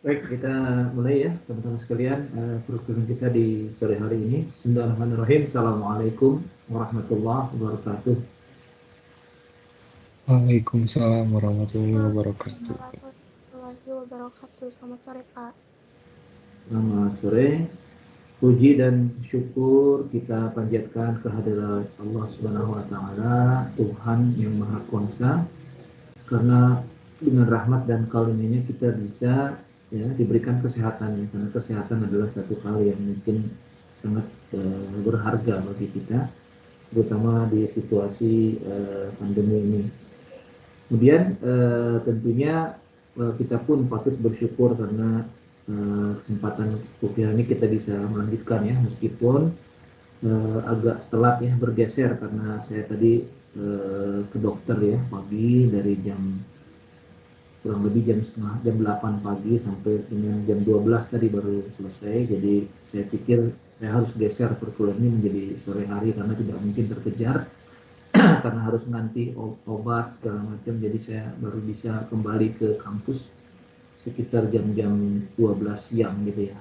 Baik, kita mulai ya teman-teman sekalian program kita di sore hari ini. Bismillahirrahmanirrahim. Assalamualaikum warahmatullahi wabarakatuh. Waalaikumsalam warahmatullahi wabarakatuh. Waalaikumsalam warahmatullahi wabarakatuh. Selamat sore, Pak. Selamat sore. Puji dan syukur kita panjatkan kehadirat Allah Subhanahu wa taala, Tuhan yang Maha Kuasa, karena dengan rahmat dan karunia-Nya kita bisa ya diberikan kesehatan, karena kesehatan adalah satu hal yang mungkin sangat berharga bagi kita, terutama di situasi pandemi ini. Kemudian tentunya kita pun patut bersyukur karena kesempatan kuliah ini kita bisa melanjutkan ya, meskipun agak telat ya, bergeser karena saya tadi ke dokter ya pagi dari jam kurang lebih jam 8 pagi sampai dengan jam 12 tadi baru selesai. Jadi saya pikir saya harus geser perkuliahan ini menjadi sore hari karena tidak mungkin terkejar karena harus nganti obat segala macam. Jadi saya baru bisa kembali ke kampus sekitar jam-jam 12 siang gitu ya.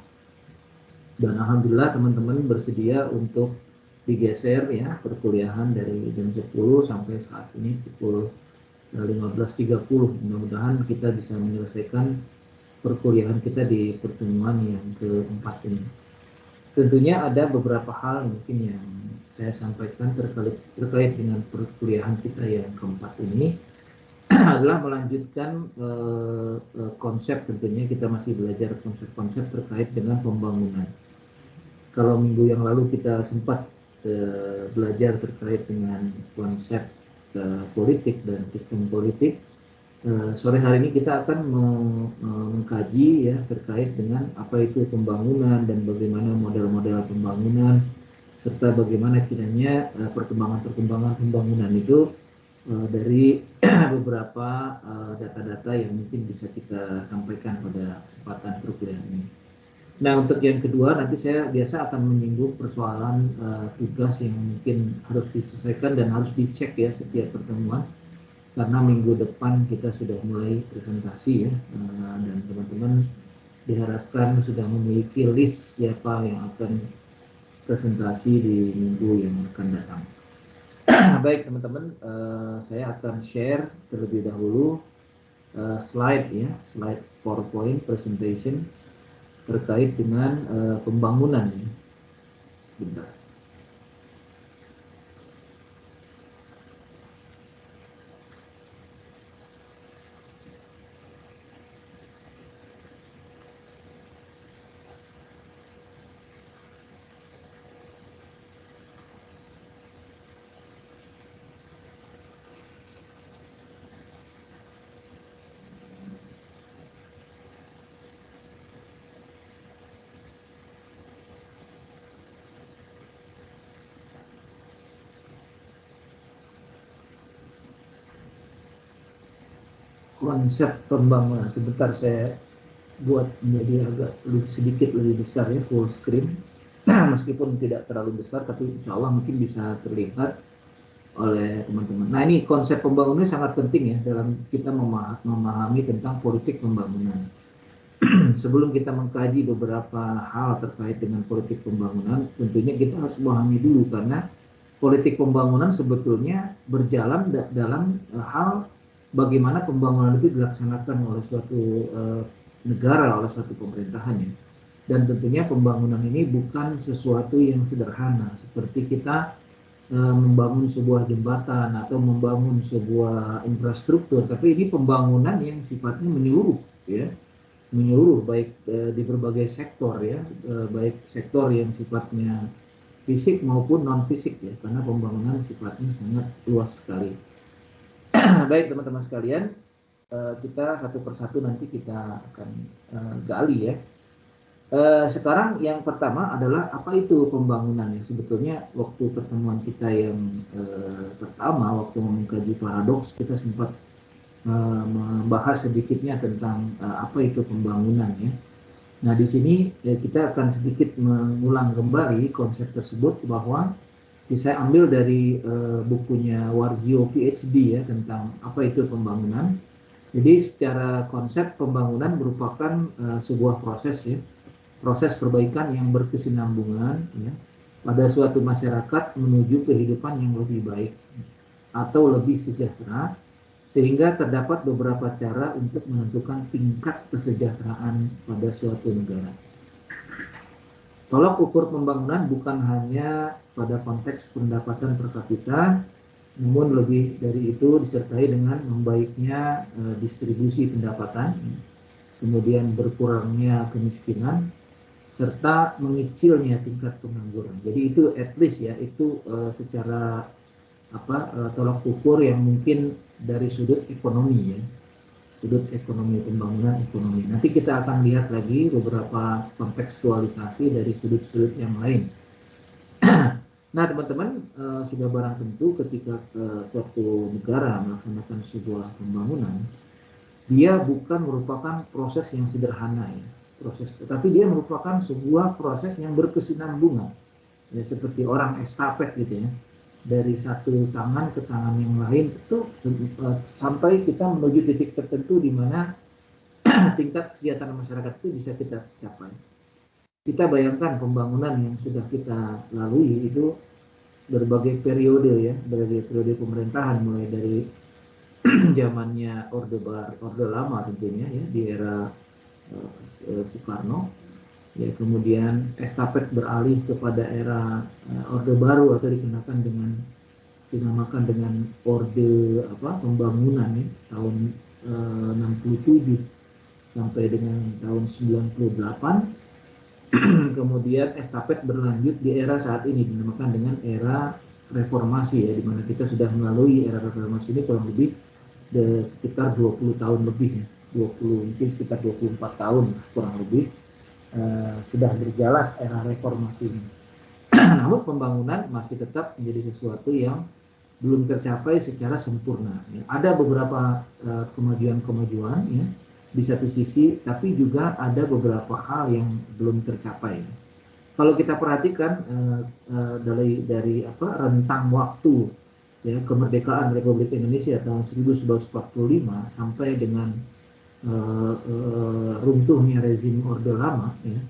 Dan alhamdulillah teman-teman bersedia untuk digeser ya perkuliahan dari jam 10 sampai saat ini pukul 15.30. Mudah-mudahan kita bisa menyelesaikan perkuliahan kita di pertemuan yang keempat ini. Tentunya ada beberapa hal mungkin yang saya sampaikan terkait dengan perkuliahan kita yang keempat ini adalah melanjutkan konsep. Tentunya kita masih belajar konsep-konsep terkait dengan pembangunan. Kalau minggu yang lalu kita sempat belajar terkait dengan konsep politik dan sistem politik, sore hari ini kita akan mengkaji ya terkait dengan apa itu pembangunan dan bagaimana model-model pembangunan, serta bagaimana kiranya perkembangan pembangunan itu dari beberapa data-data yang mungkin bisa kita sampaikan pada kesempatan perkuliahan ini. Nah, untuk yang kedua nanti saya biasa akan menyinggung persoalan tugas yang mungkin harus diselesaikan dan harus dicek ya setiap pertemuan, karena minggu depan kita sudah mulai presentasi ya, dan teman-teman diharapkan sudah memiliki list siapa yang akan presentasi di minggu yang akan datang. Baik teman-teman, saya akan share terlebih dahulu slide ya, slide PowerPoint presentation terkait dengan pembangunan ya. Bentar. Konsep pembangunan, sebentar saya buat menjadi agak sedikit lebih besar ya, full screen. Meskipun tidak terlalu besar, tapi insya Allah mungkin bisa terlihat oleh teman-teman. Nah, ini konsep pembangunan sangat penting ya dalam kita memahami tentang politik pembangunan. Sebelum kita mengkaji beberapa hal terkait dengan politik pembangunan, tentunya kita harus memahami dulu, karena politik pembangunan sebetulnya berjalan dalam hal bagaimana pembangunan itu dilaksanakan oleh suatu negara, oleh suatu pemerintahannya. Dan tentunya pembangunan ini bukan sesuatu yang sederhana seperti kita membangun sebuah jembatan atau membangun sebuah infrastruktur, tapi ini pembangunan yang sifatnya menyeluruh ya, menyeluruh baik di berbagai sektor ya, baik sektor yang sifatnya fisik maupun non fisik ya, karena pembangunan sifatnya sangat luas sekali. Baik teman-teman sekalian, kita satu persatu nanti kita akan gali ya. Sekarang yang pertama adalah apa itu pembangunan ya. Sebetulnya waktu pertemuan kita yang pertama, waktu mengkaji paradoks, kita sempat membahas sedikitnya tentang apa itu pembangunan ya. Nah, di sini kita akan sedikit mengulang kembali konsep tersebut, bahwa saya ambil dari bukunya Warjio PhD ya tentang apa itu pembangunan. Jadi secara konsep pembangunan merupakan sebuah proses ya, proses perbaikan yang berkesinambungan ya, pada suatu masyarakat menuju kehidupan yang lebih baik atau lebih sejahtera, sehingga terdapat beberapa cara untuk menentukan tingkat kesejahteraan pada suatu negara. Tolak ukur pembangunan bukan hanya pada konteks pendapatan per kapita, namun lebih dari itu disertai dengan membaiknya distribusi pendapatan, kemudian berkurangnya kemiskinan, serta mengecilnya tingkat pengangguran. Jadi itu at least ya, itu secara tolak ukur yang mungkin dari sudut ekonomi ya, sudut ekonomi, pembangunan ekonomi. Nanti kita akan lihat lagi beberapa kontekstualisasi dari sudut-sudut yang lain. Nah teman-teman, sudah barang tentu ketika suatu negara melaksanakan sebuah pembangunan, dia bukan merupakan proses yang sederhana ya, tetapi dia merupakan sebuah proses yang berkesinambungan, ya, seperti orang estafet gitu ya, dari satu tangan ke tangan yang lain itu sampai kita menuju titik tertentu di mana tingkat kesejahteraan masyarakat itu bisa kita capai. Kita bayangkan pembangunan yang sudah kita lalui itu berbagai periode ya, berbagai periode pemerintahan, mulai dari zamannya Orde Lama tentunya ya, di era Soekarno, ya, kemudian estafet beralih kepada era Orde Baru atau dinamakan dengan Orde Pembangunan ya, tahun 67 sampai dengan tahun 98. Kemudian estafet berlanjut di era saat ini dinamakan dengan era reformasi ya, di mana kita sudah melalui era reformasi ini kurang lebih sekitar 20 tahun lebih ya, 20 mungkin sekitar 24 tahun kurang lebih sudah berjalan era reformasi ini. Namun pembangunan masih tetap menjadi sesuatu yang belum tercapai secara sempurna ya. Ada beberapa kemajuan-kemajuan ya di satu sisi, tapi juga ada beberapa hal yang belum tercapai. Kalau kita perhatikan dari rentang waktu ya, kemerdekaan Republik Indonesia tahun 1945 sampai dengan runtuhnya rezim Orde Lama ya,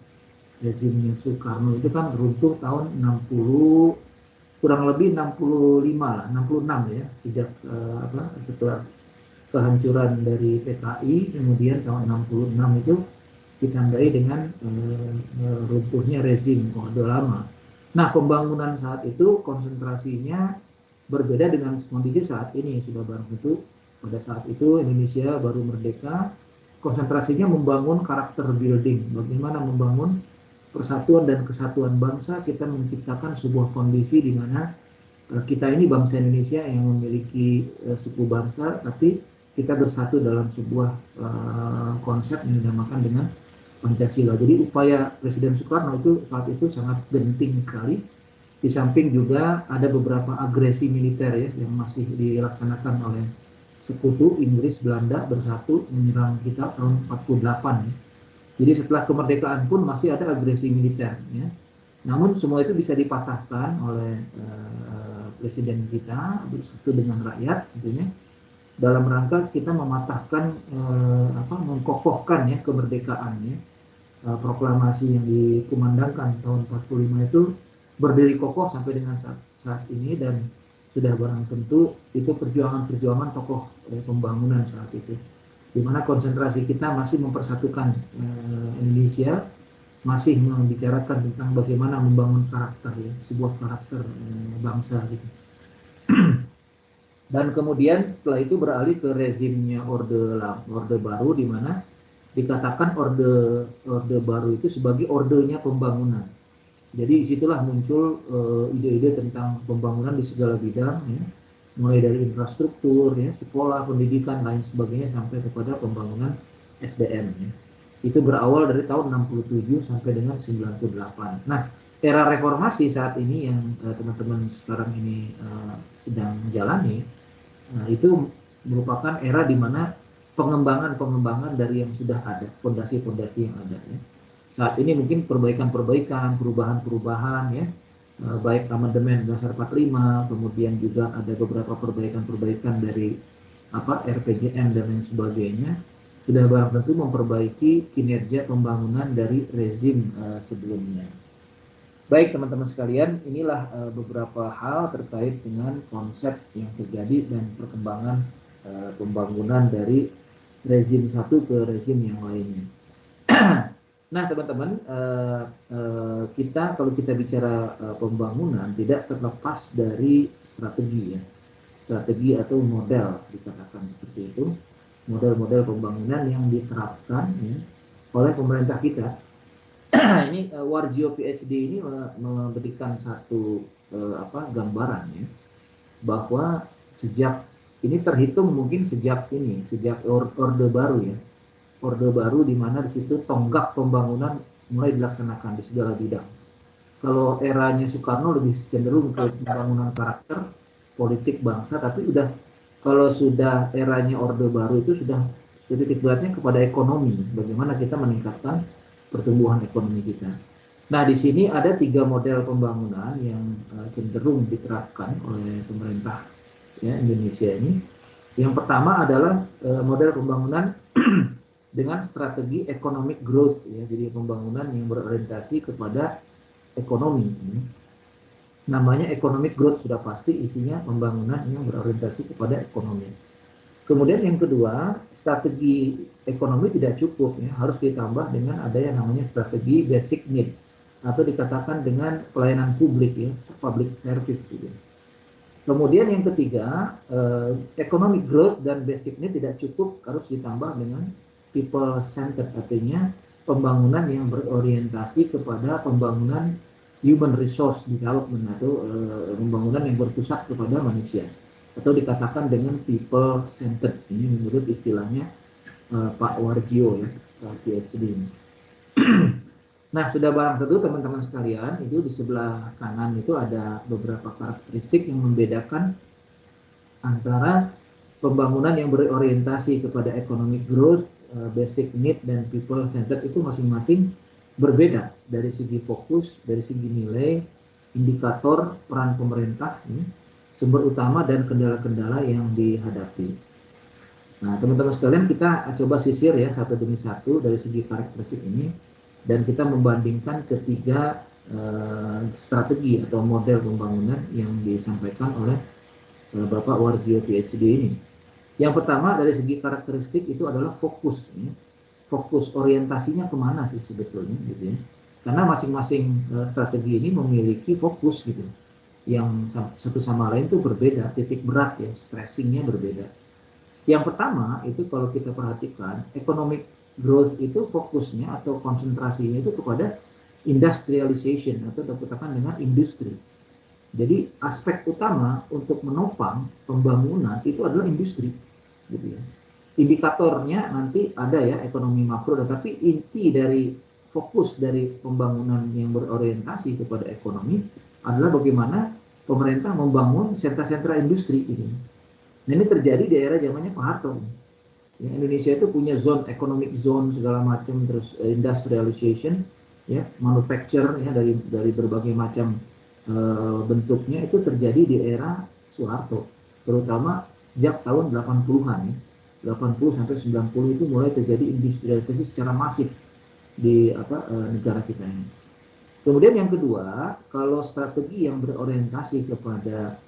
rezimnya Soekarno itu kan runtuh tahun 60, kurang lebih 65 lah, 66 ya, sejak setelah kehancuran dari PKI, kemudian tahun 66 itu ditandai dengan runtuhnya rezim Orde Lama. Nah, pembangunan saat itu konsentrasinya berbeda dengan kondisi saat ini. Sudah barang tentu pada saat itu Indonesia baru merdeka, konsentrasinya membangun karakter building, bagaimana membangun persatuan dan kesatuan bangsa. Kita menciptakan sebuah kondisi di mana kita ini bangsa Indonesia yang memiliki suku bangsa, tapi kita bersatu dalam sebuah konsep yang dinamakan dengan Pancasila. Jadi upaya Presiden Soekarno itu saat itu sangat genting sekali. Di samping juga ada beberapa agresi militer ya yang masih dilaksanakan oleh sekutu Inggris Belanda bersatu menyerang kita tahun 48 ya. Jadi setelah kemerdekaan pun masih ada agresi militer ya. Namun semua itu bisa dipatahkan oleh presiden kita bersatu dengan rakyat tentunya, dalam rangka kita mematahkan mengkokohkan ya kemerdekaan ya. Proklamasi yang dikumandangkan tahun 45 itu berdiri kokoh sampai dengan saat ini, dan sudah barang tentu itu perjuangan tokoh pembangunan saat itu, di mana konsentrasi kita masih mempersatukan Indonesia, masih membicarakan tentang bagaimana membangun karakter ya, sebuah karakter bangsa gitu. Dan kemudian setelah itu beralih ke rezimnya Orde Baru, di mana dikatakan orde baru itu sebagai ordenya pembangunan. Jadi disitulah muncul ide-ide tentang pembangunan di segala bidang ya, mulai dari infrastruktur ya, sekolah, pendidikan, lain sebagainya, sampai kepada pembangunan SDM ya. Itu berawal dari tahun 67 sampai dengan 98. Nah, era reformasi saat ini yang teman-teman sekarang ini sedang menjalani, itu merupakan era di mana pengembangan dari yang sudah ada, fondasi-fondasi yang ada ya. Saat ini mungkin perbaikan-perbaikan, perubahan-perubahan ya, baik amandemen dasar 45, kemudian juga ada beberapa perbaikan-perbaikan dari RPJM dan lain sebagainya, sudah barang tentu memperbaiki kinerja pembangunan dari rezim sebelumnya. Baik teman-teman sekalian, inilah beberapa hal terkait dengan konsep yang terjadi dan perkembangan pembangunan dari rezim satu ke rezim yang lainnya. Nah teman-teman, kalau kita bicara pembangunan tidak terlepas dari strategi ya, strategi atau model dikatakan seperti itu, model-model pembangunan yang diterapkan ya, oleh pemerintah kita. Ini Warjio PhD ini memberikan satu gambaran ya, bahwa sejak ini terhitung mungkin sejak Orde Baru ya, Orde Baru di mana di situ tonggak pembangunan mulai dilaksanakan di segala bidang. Kalau eranya Soekarno lebih cenderung ke pembangunan karakter politik bangsa, tapi kalau sudah eranya Orde Baru itu sudah titik beratnya kepada ekonomi, bagaimana kita meningkatkan pertumbuhan ekonomi kita. Nah, di sini ada 3 model pembangunan yang cenderung diterapkan oleh pemerintah ya, Indonesia ini. Yang pertama adalah model pembangunan dengan strategi economic growth ya, jadi pembangunan yang berorientasi kepada ekonomi. Namanya economic growth sudah pasti isinya pembangunan yang berorientasi kepada ekonomi. Kemudian yang kedua, strategi ekonomi tidak cukup ya, harus ditambah dengan ada yang namanya strategi basic need atau dikatakan dengan pelayanan publik ya, public service gitu. Kemudian yang ketiga, economic growth dan basic need tidak cukup, harus ditambah dengan people centered, artinya pembangunan yang berorientasi kepada pembangunan human resource development atau pembangunan yang berpusat kepada manusia, atau dikatakan dengan people centered. Ini menurut istilahnya Pak Warjio ya, PhD ini. Nah, sudah barang tentu teman-teman sekalian, itu di sebelah kanan itu ada beberapa karakteristik yang membedakan antara pembangunan yang berorientasi kepada economic growth, basic need, dan people centered itu masing-masing berbeda dari segi fokus, dari segi nilai, indikator, peran pemerintah, sumber utama, dan kendala-kendala yang dihadapi. Nah, teman-teman sekalian, kita coba sisir ya satu demi satu dari segi karakteristik ini, dan kita membandingkan ketiga strategi atau model pembangunan yang disampaikan oleh Bapak Warjio PhD ini. Yang pertama dari segi karakteristik itu adalah fokus. Fokus orientasinya kemana sih sebetulnya gitu ya. Karena masing-masing strategi ini memiliki fokus gitu, yang satu sama lain itu berbeda, titik berat ya, stressingnya berbeda. Yang pertama itu kalau kita perhatikan, economic growth itu fokusnya atau konsentrasinya itu kepada industrialization atau dikatakan dengan industri. Jadi aspek utama untuk menopang pembangunan itu adalah industri, gitu ya. Indikatornya nanti ada ya, ekonomi makro, tapi inti dari fokus dari pembangunan yang berorientasi kepada ekonomi adalah bagaimana pemerintah membangun sentra-sentra industri gitu. Nah, ini terjadi di era zamannya Pak Harto. Ya, Indonesia itu punya zone, economic zone segala macam, terus industrialization, ya, manufacture ya dari berbagai macam bentuknya itu terjadi di era Soeharto, terutama sejak tahun 80-an ya. 80 sampai 90 itu mulai terjadi industrialisasi secara masif di negara kita ini. Kemudian yang kedua, kalau strategi yang berorientasi kepada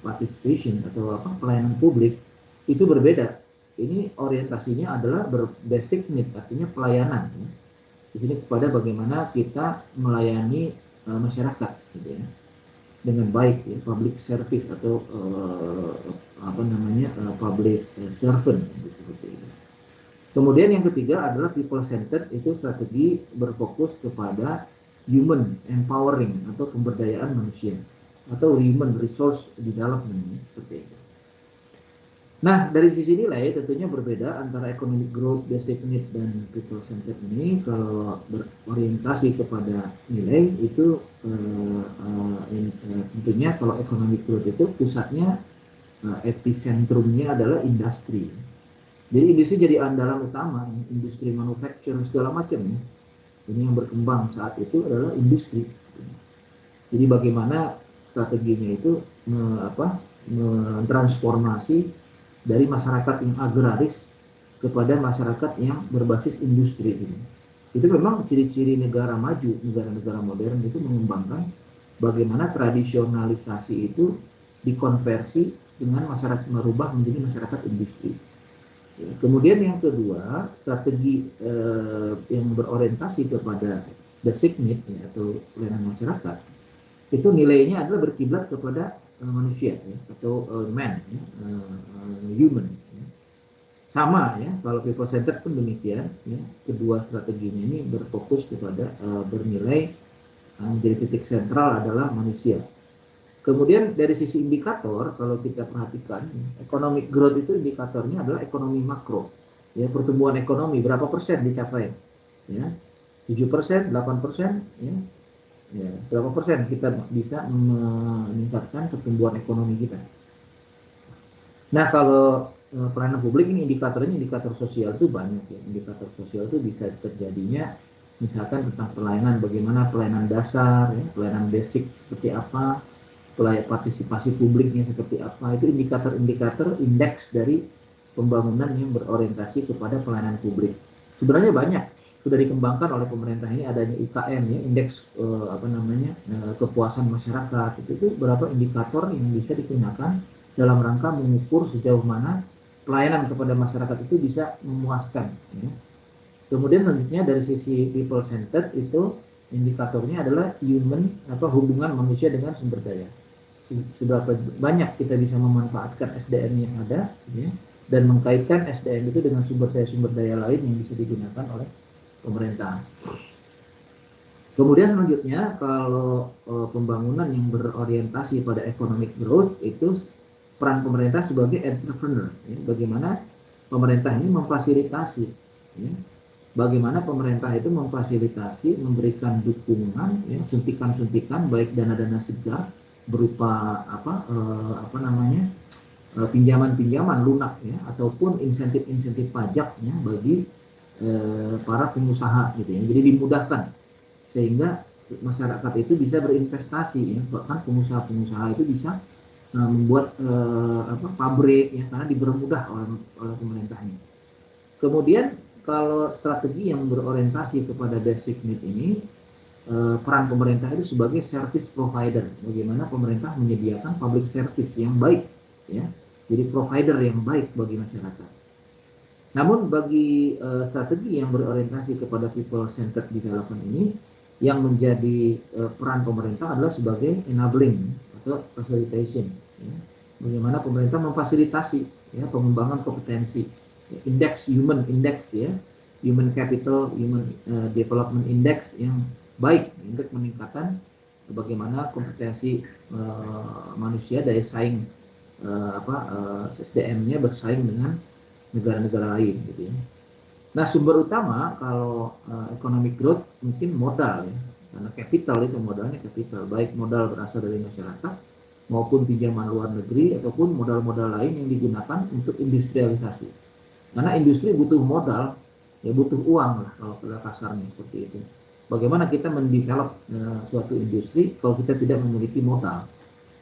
participation atau pelayanan publik itu berbeda. Ini orientasinya adalah basic need, artinya pelayanan. Ya. Di sini kepada bagaimana kita melayani masyarakat, gitu ya, dengan baik, ya, public service atau public servant, gitu, seperti itu. Kemudian yang ketiga adalah people centered, itu strategi berfokus kepada human empowering atau pemberdayaan manusia atau human resource development, seperti itu. Nah, dari sisi nilai tentunya berbeda antara economic growth, basic need, dan people centered ini. Kalau berorientasi kepada nilai itu tentunya kalau economic growth itu pusatnya epicentrumnya adalah industri. Jadi industri jadi andalan utama, industri manufacture segala macam ya. Ini yang berkembang saat itu adalah industri. Jadi bagaimana strateginya itu mentransformasi dari masyarakat yang agraris kepada masyarakat yang berbasis industri ini. Itu memang ciri-ciri negara maju, negara-negara modern itu mengembangkan bagaimana tradisionalisasi itu dikonversi dengan masyarakat, merubah menjadi masyarakat industri. Ya, kemudian yang kedua, strategi yang berorientasi kepada basic need ya, atau pelayanan masyarakat, itu nilainya adalah berkiblat kepada manusia ya, atau man, ya, human. Ya. Sama ya, kalau people centered pun demikian. Ya, kedua strateginya ini berfokus kepada bernilai menjadi titik sentral adalah manusia. Kemudian dari sisi indikator, kalau kita perhatikan, economic growth itu indikatornya adalah ekonomi makro. Ya, pertumbuhan ekonomi berapa persen dicapai? Ya, 7%, 8%, ya. Ya, berapa persen kita bisa meningkatkan pertumbuhan ekonomi kita. Nah, kalau pelayanan publik ini indikatornya indikator sosial itu banyak ya. Indikator sosial itu bisa terjadinya misalkan tentang pelayanan, bagaimana pelayanan dasar, ya, pelayanan basic seperti apa, pelayanan partisipasi publiknya seperti apa, itu indikator-indikator indeks dari pembangunan yang berorientasi kepada pelayanan publik. Sebenarnya banyak sudah dikembangkan oleh pemerintah ini, adanya IKM ya, indeks kepuasan masyarakat. Itu beberapa indikator yang bisa digunakan dalam rangka mengukur sejauh mana pelayanan kepada masyarakat itu bisa memuaskan. Ya. Kemudian selanjutnya dari sisi people centered itu indikatornya adalah hubungan manusia dengan sumber daya. Seberapa banyak kita bisa memanfaatkan SDM yang ada ya, dan mengkaitkan SDM itu dengan sumber daya lain yang bisa digunakan oleh pemerintah. Kemudian selanjutnya kalau pembangunan yang berorientasi pada economic growth itu peran pemerintah sebagai entrepreneur ya, bagaimana pemerintah ini memfasilitasi ya, bagaimana pemerintah itu memfasilitasi, memberikan dukungan ya, suntikan-suntikan baik dana-dana segar berupa pinjaman-pinjaman lunak ya, ataupun insentif-insentif pajak ya, bagi para pengusaha gitu ya. Jadi dimudahkan sehingga masyarakat itu bisa berinvestasi ya, bahkan pengusaha-pengusaha itu bisa membuat pabrik ya, karena dipermudah oleh pemerintahnya. Kemudian kalau strategi yang berorientasi kepada basic need ini, peran pemerintah itu sebagai service provider, bagaimana pemerintah menyediakan public service yang baik ya, jadi provider yang baik bagi masyarakat. Namun bagi strategi yang berorientasi kepada people centered development ini, yang menjadi peran pemerintah adalah sebagai enabling atau facilitation ya. Bagaimana pemerintah memfasilitasi ya, pengembangan kompetensi, indeks human index ya, human capital, human development index yang baik untuk meningkatkan bagaimana kompetensi manusia, daya saing SDM-nya bersaing dengan negara-negara lain gitu ya. Nah, sumber utama kalau economic growth mungkin modal ya, karena capital itu modalnya capital, baik modal berasal dari masyarakat maupun pinjaman luar negeri ataupun modal-modal lain yang digunakan untuk industrialisasi. Karena industri butuh modal, ya butuh uang lah kalau pada kasarnya seperti itu. Bagaimana kita mendevelop suatu industri kalau kita tidak memiliki modal?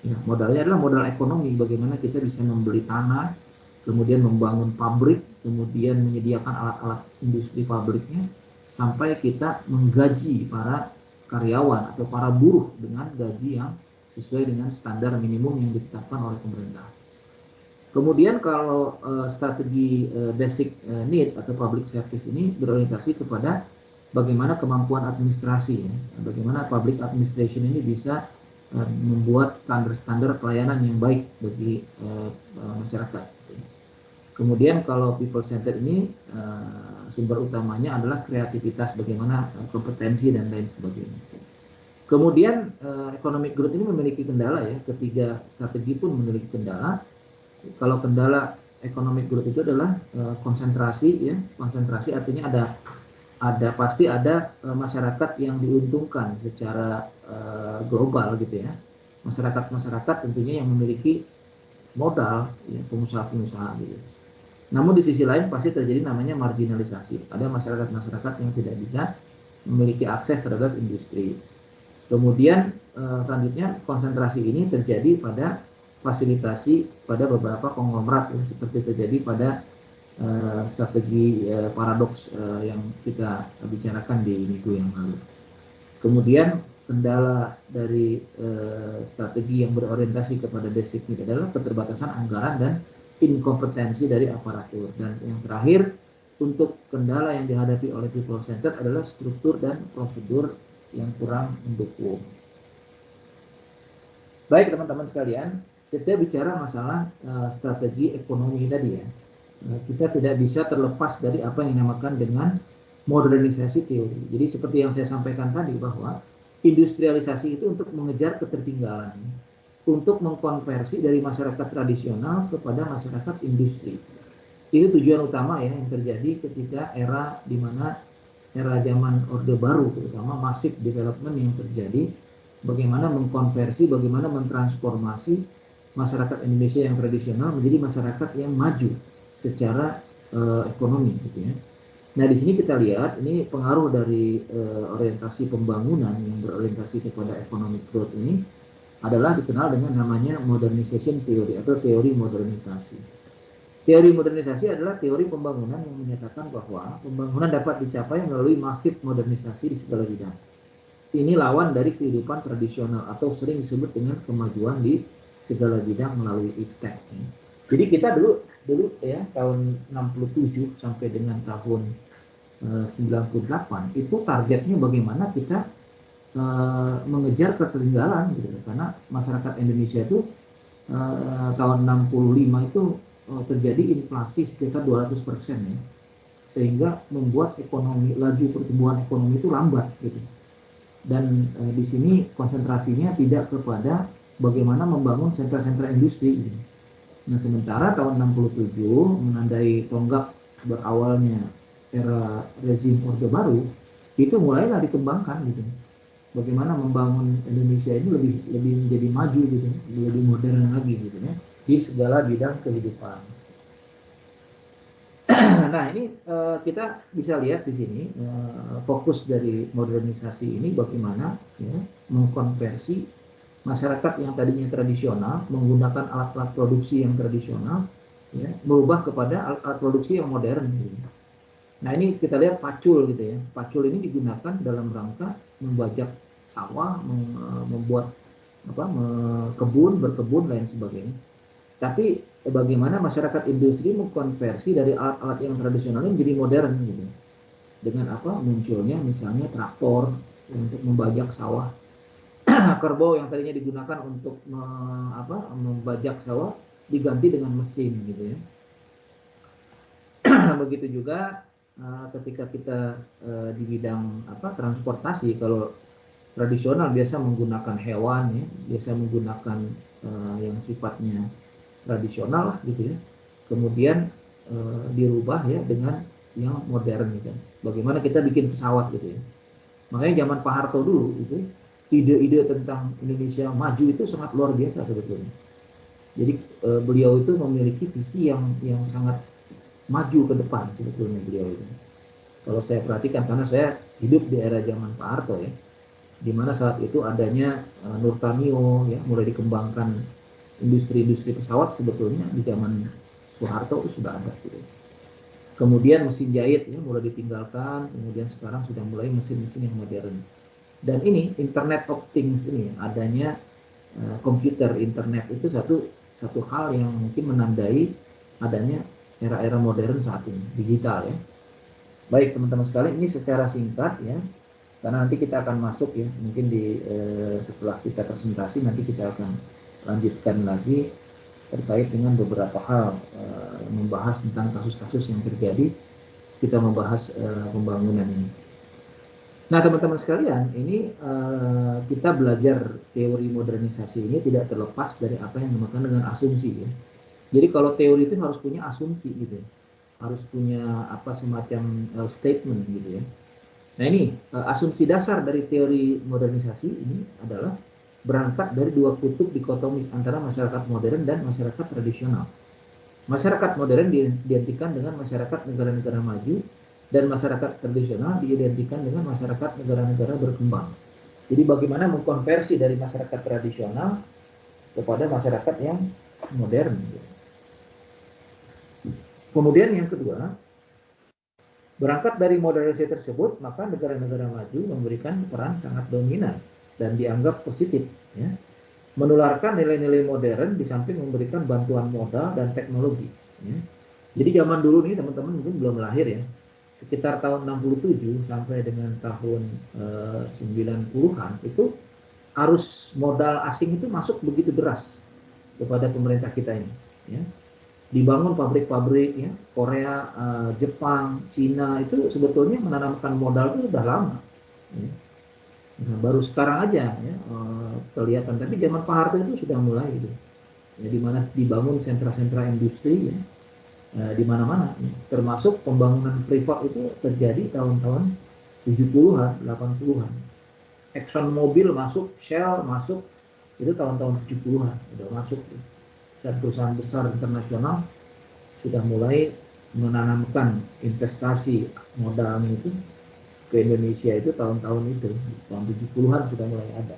Ya, modalnya adalah modal ekonomi. Bagaimana kita bisa membeli tanah, kemudian membangun pabrik, kemudian menyediakan alat-alat industri pabriknya, sampai kita menggaji para karyawan atau para buruh dengan gaji yang sesuai dengan standar minimum yang ditetapkan oleh pemerintah. Kemudian kalau strategi basic need atau public service ini berorientasi kepada bagaimana kemampuan administrasi, ya. Bagaimana public administration ini bisa membuat standar-standar pelayanan yang baik bagi masyarakat. Kemudian kalau people centered ini sumber utamanya adalah kreativitas, bagaimana kompetensi dan lain sebagainya. Kemudian economic growth ini memiliki kendala ya, ketiga strategi pun memiliki kendala. Kalau kendala economic growth itu adalah konsentrasi ya, konsentrasi artinya pasti ada masyarakat yang diuntungkan secara global gitu ya, masyarakat tentunya yang memiliki modal ya, pengusaha-pengusaha gitu. Namun di sisi lain pasti terjadi namanya marginalisasi, ada masyarakat-masyarakat yang tidak bisa memiliki akses terhadap industri. Kemudian selanjutnya konsentrasi ini terjadi pada fasilitasi pada beberapa konglomerat ya, seperti terjadi pada strategi paradoks yang kita bicarakan di minggu yang lalu. Kemudian kendala dari strategi yang berorientasi kepada basic need adalah keterbatasan anggaran dan inkompetensi dari aparatur. Dan yang terakhir, untuk kendala yang dihadapi oleh people center adalah struktur dan prosedur yang kurang mendukung. Baik teman-teman sekalian, kita bicara masalah strategi ekonomi tadi ya. Kita tidak bisa terlepas dari apa yang dinamakan dengan modernisasi teori. Jadi seperti yang saya sampaikan tadi bahwa industrialisasi itu untuk mengejar ketertinggalan, untuk mengkonversi dari masyarakat tradisional kepada masyarakat industri. Itu tujuan utama ya yang terjadi ketika era di mana era zaman Orde Baru, terutama massive development yang terjadi, bagaimana mengkonversi, bagaimana mentransformasi masyarakat Indonesia yang tradisional menjadi masyarakat yang maju secara ekonomi gitu ya. Nah di sini kita lihat ini pengaruh dari orientasi pembangunan yang berorientasi kepada economic growth ini adalah dikenal dengan namanya modernization theory atau teori modernisasi. Teori modernisasi adalah teori pembangunan yang menyatakan bahwa pembangunan dapat dicapai melalui masif modernisasi di segala bidang. Ini lawan dari kehidupan tradisional atau sering disebut dengan kemajuan di segala bidang melalui iptek. Jadi kita dulu ya tahun 67 sampai dengan tahun 98 itu targetnya bagaimana kita mengejar ketertinggalan gitu, karena masyarakat Indonesia itu tahun 65 itu terjadi inflasi sekitar 200% ya, sehingga membuat ekonomi laju pertumbuhan ekonomi itu lambat gitu. Dan di sini konsentrasinya tidak kepada bagaimana membangun sentra-sentra industri gitu. Nah sementara tahun 67 menandai tonggak berawalnya era rezim Orde Baru itu mulailah dikembangkan gitu. Bagaimana membangun Indonesia ini lebih menjadi maju gitu, lebih modern lagi gitu ya di segala bidang kehidupan. Nah ini kita bisa lihat di sini fokus dari modernisasi ini bagaimana ya, mengkonversi masyarakat yang tadinya tradisional menggunakan alat-alat produksi yang tradisional ya, berubah kepada alat produksi yang modern gitu. Nah ini kita lihat pacul gitu ya. Pacul ini digunakan dalam rangka membajak sawah, membuat berkebun lain sebagainya. Tapi bagaimana masyarakat industri mengkonversi dari alat-alat yang tradisional ini menjadi modern gitu. Dengan apa? Munculnya misalnya traktor untuk membajak sawah. Kerbau yang tadinya digunakan untuk membajak sawah diganti dengan mesin gitu ya. Begitu juga ketika kita di bidang transportasi, kalau tradisional biasa menggunakan hewan ya, biasa menggunakan yang sifatnya tradisional lah gitu ya. Kemudian dirubah ya dengan yang modern gitu. Bagaimana kita bikin pesawat gitu ya. Makanya zaman Pak Harto dulu itu ide-ide tentang Indonesia maju itu sangat luar biasa sebetulnya. Jadi beliau itu memiliki visi yang sangat maju ke depan sebetulnya beliau itu. Kalau saya perhatikan karena saya hidup di era zaman Pak Harto ya, di mana saat itu adanya Nurtanio ya, mulai dikembangkan industri pesawat sebetulnya di zaman Soeharto itu sudah ada gitu. Kemudian mesin jahit ya mulai ditinggalkan, kemudian sekarang sudah mulai mesin-mesin yang modern. Dan ini Internet of Things ini adanya komputer internet itu satu hal yang mungkin menandai adanya era-era modern saat ini, digital ya. Baik teman-teman sekalian, ini secara singkat ya, karena nanti kita akan masuk ya, mungkin di setelah kita presentasi nanti kita akan lanjutkan lagi terkait dengan beberapa hal, membahas tentang kasus-kasus yang terjadi, kita membahas pembangunan ini. Nah teman-teman sekalian, ini kita belajar teori modernisasi ini tidak terlepas dari apa yang dinamakan dengan asumsi ya. Jadi kalau teori itu harus punya asumsi gitu ya. Harus punya semacam statement gitu ya. Nah ini asumsi dasar dari teori modernisasi ini adalah berangkat dari dua kutub dikotomis antara masyarakat modern dan masyarakat tradisional. Masyarakat modern diidentikan dengan masyarakat negara-negara maju dan masyarakat tradisional diidentikan dengan masyarakat negara-negara berkembang. Jadi bagaimana mengkonversi dari masyarakat tradisional kepada masyarakat yang modern. Kemudian yang kedua, berangkat dari modernisasi tersebut, maka negara-negara maju memberikan peran sangat dominan dan dianggap positif, ya, menularkan nilai-nilai modern di samping memberikan bantuan modal dan teknologi. Ya. Jadi zaman dulu nih teman-teman mungkin belum lahir ya, sekitar tahun 67 sampai dengan tahun 90-an itu arus modal asing itu masuk begitu deras kepada pemerintah kita ini. Ya. Dibangun pabrik-pabrik, ya, Korea, Jepang, Cina itu sebetulnya menanamkan modal itu sudah lama. Ya. Nah, baru sekarang aja ya, kelihatan, tapi zaman Pak Harto itu sudah mulai gitu. Ya, di mana dibangun sentra-sentra industri ya, di mana-mana, ya. Termasuk pembangunan privat itu terjadi tahun-tahun 70-an, 80-an. Exxon Mobil masuk, Shell masuk, itu tahun-tahun 70-an udah masuk. Ya. Perusahaan besar internasional sudah mulai menanamkan investasi modalnya itu ke Indonesia itu tahun-tahun itu, tahun 70-an sudah mulai ada.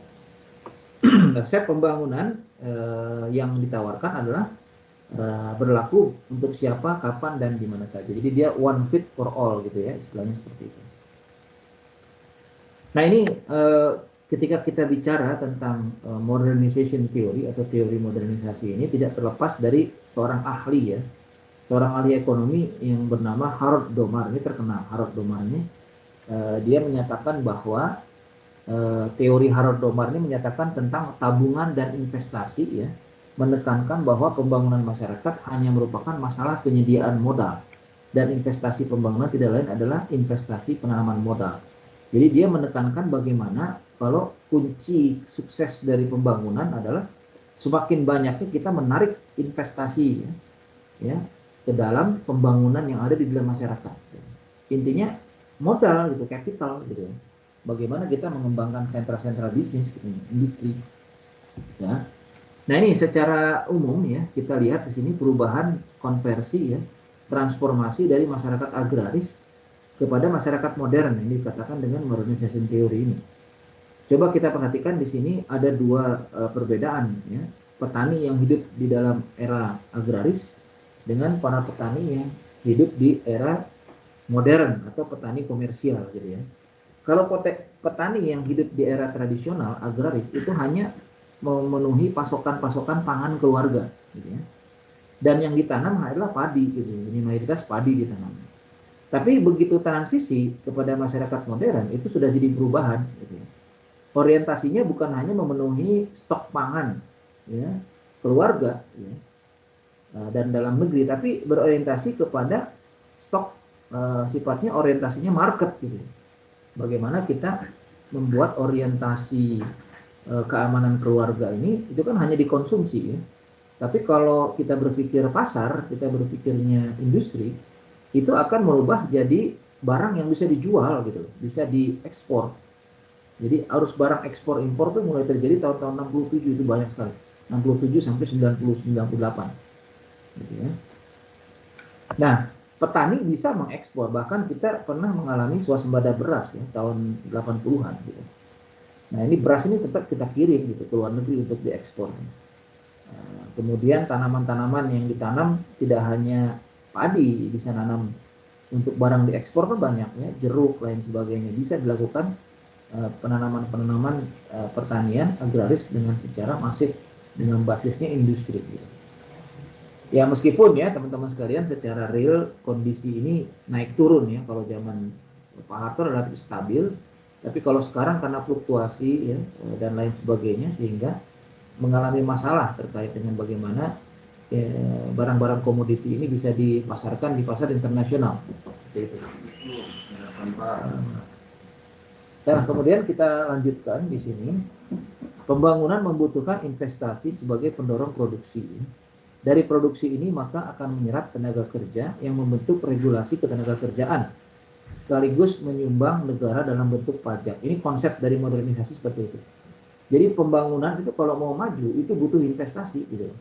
Konsep pembangunan yang ditawarkan adalah berlaku untuk siapa, kapan, dan di mana saja. Jadi dia one fit for all gitu ya, istilahnya seperti itu. Nah ini ketika kita bicara tentang modernization theory atau teori modernisasi ini tidak terlepas dari seorang ahli ya, seorang ahli ekonomi yang bernama Harold Domar. Ini terkenal, Harold Domar ini dia menyatakan bahwa teori Harold Domar ini menyatakan tentang tabungan dan investasi ya, menekankan bahwa pembangunan masyarakat hanya merupakan masalah penyediaan modal dan investasi pembangunan tidak lain adalah investasi penanaman modal. Jadi dia menekankan bagaimana kalau kunci sukses dari pembangunan adalah semakin banyaknya kita menarik investasi ya ke dalam pembangunan yang ada di dalam masyarakat. Intinya modal gitu, capital gitu. Bagaimana kita mengembangkan sentra-sentra bisnis gitu, industri. Ya. Nah ini secara umum ya kita lihat di sini perubahan konversi ya, transformasi dari masyarakat agraris kepada masyarakat modern yang dikatakan dengan modernization theory ini. Coba kita perhatikan di sini ada dua perbedaan ya, petani yang hidup di dalam era agraris dengan para petani yang hidup di era modern atau petani komersial gitu ya. Kalau petani yang hidup di era tradisional agraris itu hanya memenuhi pasokan-pasokan pangan keluarga gitu ya. Dan yang ditanam adalah padi gitu, ini mayoritas padi ditanam. Tapi begitu transisi kepada masyarakat modern itu sudah jadi perubahan gitu ya. Orientasinya bukan hanya memenuhi stok pangan ya, keluarga ya, dan dalam negeri, tapi berorientasi kepada stok sifatnya orientasinya market gitu. Bagaimana kita membuat orientasi keamanan keluarga ini itu kan hanya dikonsumsi ya. Tapi kalau kita berpikir pasar, kita berpikirnya industri, itu akan merubah jadi barang yang bisa dijual gitu, bisa diekspor. Jadi arus barang ekspor impor itu mulai terjadi tahun-tahun 67 itu banyak sekali. 67 sampai 90 98. Gitu ya. Nah, petani bisa mengekspor, bahkan kita pernah mengalami swasembada beras ya tahun 80-an gitu. Nah, ini beras ini tetap kita kirim gitu ke luar negeri untuk diekspor. Kemudian tanaman-tanaman yang ditanam tidak hanya padi, bisa nanam untuk barang diekspor kan banyak ya, jeruk lain sebagainya, bisa dilakukan penanaman-penanaman pertanian agraris dengan secara masif dengan basisnya industri gitu. Ya meskipun ya teman-teman sekalian secara real kondisi ini naik turun ya, kalau zaman Pak Harto relatif stabil, tapi kalau sekarang karena fluktuasi ya dan lain sebagainya sehingga mengalami masalah terkait dengan bagaimana barang-barang komoditi ini bisa dipasarkan di pasar internasional. Itu. Nah, kemudian kita lanjutkan di sini. Pembangunan membutuhkan investasi sebagai pendorong produksi. Dari produksi ini maka akan menyerap tenaga kerja yang membentuk regulasi ketenagakerjaan sekaligus menyumbang negara dalam bentuk pajak. Ini konsep dari modernisasi seperti itu. Jadi pembangunan itu kalau mau maju itu butuh investasi gitu.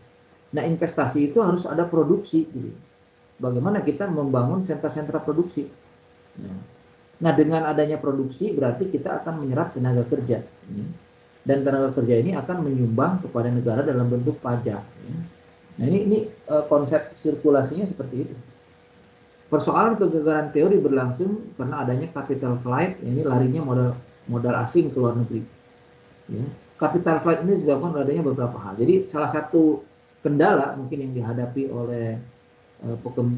Nah, investasi itu harus ada produksi gitu. Bagaimana kita membangun sentra-sentra produksi. Nah, dengan adanya produksi berarti kita akan menyerap tenaga kerja. dan tenaga kerja ini akan menyumbang kepada negara dalam bentuk pajak. Ya. Nah ini konsep sirkulasinya seperti itu. Persoalan kegagalan teori berlangsung karena adanya capital flight, ini larinya modal asing ke luar negeri. Ya. Capital flight ini disebabkan adanya beberapa hal. Jadi salah satu kendala mungkin yang dihadapi oleh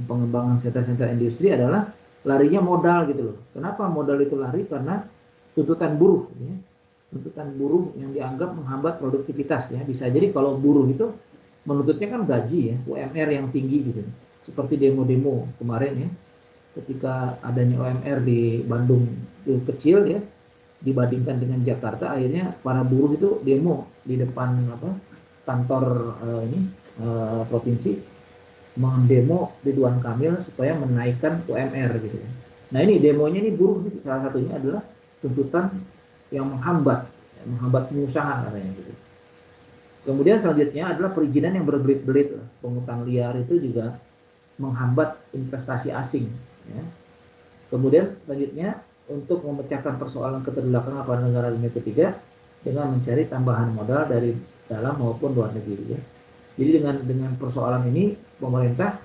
pengembangan sentra-sentra industri adalah larinya modal gitu loh. Kenapa modal itu lari? Karena tuntutan buruh. Ya. Tuntutan buruh yang dianggap menghambat produktivitas. Ya. Bisa jadi kalau buruh itu menuntutnya kan gaji ya, UMR yang tinggi gitu. Seperti demo-demo kemarin ya, ketika adanya UMR di Bandung itu kecil ya, dibandingkan dengan Jakarta, akhirnya para buruh itu demo di depan kantor provinsi, mendemo Ridwan Kamil supaya menaikkan UMR gitu. Nah ini demonya ini buruh, salah satunya adalah tuntutan yang menghambat pengusaha katanya gitu. Kemudian selanjutnya adalah perizinan yang berbelit-belit, penghutan liar itu juga menghambat investasi asing. Ya. Kemudian selanjutnya untuk memecahkan persoalan keterbelakangan pada negara dunia ketiga dengan mencari tambahan modal dari dalam maupun luar negeri. Ya. Jadi dengan persoalan ini pemerintah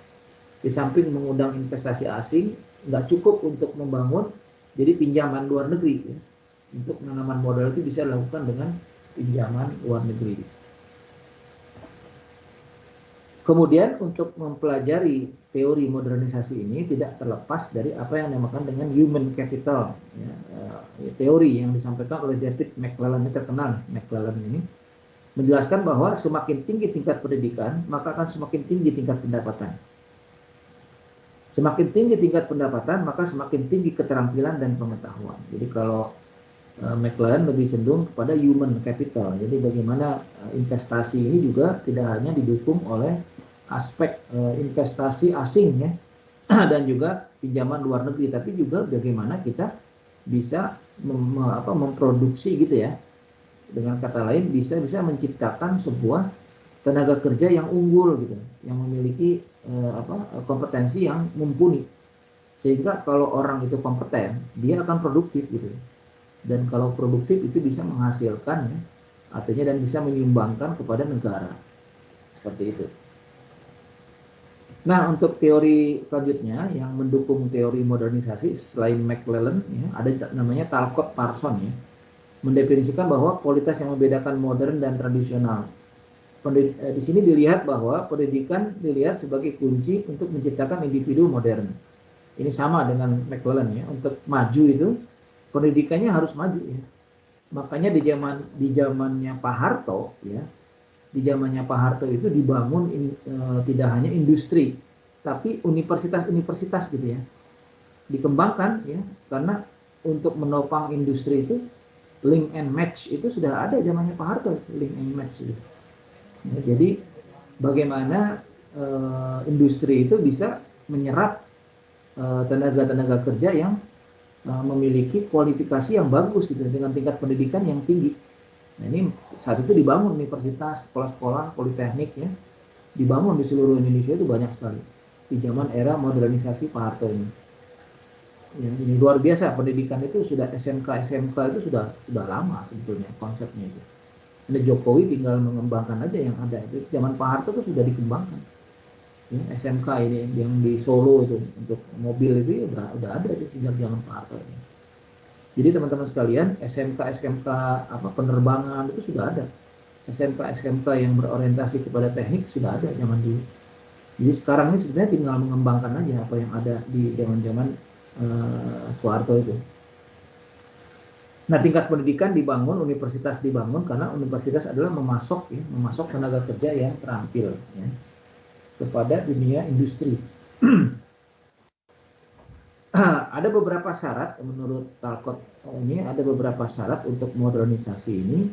di samping mengundang investasi asing nggak cukup untuk membangun, jadi pinjaman luar negeri. Ya. Untuk penanaman modal itu bisa dilakukan dengan pinjaman luar negeri. Kemudian untuk mempelajari teori modernisasi ini tidak terlepas dari apa yang dinamakan dengan human capital. Ya, teori yang disampaikan oleh David McClellan, ini terkenal McClellan ini, menjelaskan bahwa semakin tinggi tingkat pendidikan, maka akan semakin tinggi tingkat pendapatan. Semakin tinggi tingkat pendapatan, maka semakin tinggi keterampilan dan pengetahuan. Jadi kalau McClellan lebih cenderung kepada human capital. Jadi bagaimana investasi ini juga tidak hanya didukung oleh aspek investasi asing ya dan juga pinjaman luar negeri, tapi juga bagaimana kita bisa memproduksi gitu ya. Dengan kata lain bisa menciptakan sebuah tenaga kerja yang unggul gitu, yang memiliki kompetensi yang mumpuni. Sehingga kalau orang itu kompeten, dia akan produktif gitu. Dan kalau produktif itu bisa menghasilkan ya, artinya dan bisa menyumbangkan kepada negara. Seperti itu. Nah, untuk teori selanjutnya yang mendukung teori modernisasi selain McClellan ya, ada namanya Talcott Parsons ya, mendefinisikan bahwa kualitas yang membedakan modern dan tradisional. Di sini dilihat bahwa pendidikan dilihat sebagai kunci untuk menciptakan individu modern. Ini sama dengan McClellan ya, untuk maju itu pendidikannya harus maju ya. Makanya di zamannya Pak Harto ya, di zamannya Pak Harto itu dibangun tidak hanya industri, tapi universitas-universitas gitu ya, dikembangkan ya, karena untuk menopang industri itu link and match itu sudah ada zamannya Pak Harto, link and match gitu. Ya, jadi bagaimana industri itu bisa menyerap tenaga-tenaga kerja yang memiliki kualifikasi yang bagus gitu dengan tingkat pendidikan yang tinggi. Nah ini saat itu dibangun universitas, sekolah-sekolah, politeknik ya, dibangun di seluruh Indonesia itu banyak sekali di zaman era modernisasi Pak Harto ini. Ya, ini luar biasa, pendidikan itu sudah SMK itu sudah lama sebetulnya konsepnya itu. Nah, Jokowi tinggal mengembangkan aja yang ada itu. Zaman Pak Harto itu sudah dikembangkan. Ya, SMK ini yang di Solo itu untuk mobil itu ya udah ada itu sejak zaman Pak Harto ini. Jadi teman-teman sekalian, SMK penerbangan itu sudah ada. SMK yang berorientasi kepada teknik sudah ada zaman dulu. Jadi sekarang ini sebenarnya tinggal mengembangkan aja apa yang ada di zaman-zaman Soeharto itu. Nah, tingkat pendidikan dibangun, universitas dibangun karena universitas adalah memasok tenaga kerja yang terampil ya, kepada dunia industri. Ada beberapa syarat menurut Talcott ini, ada beberapa syarat untuk modernisasi ini.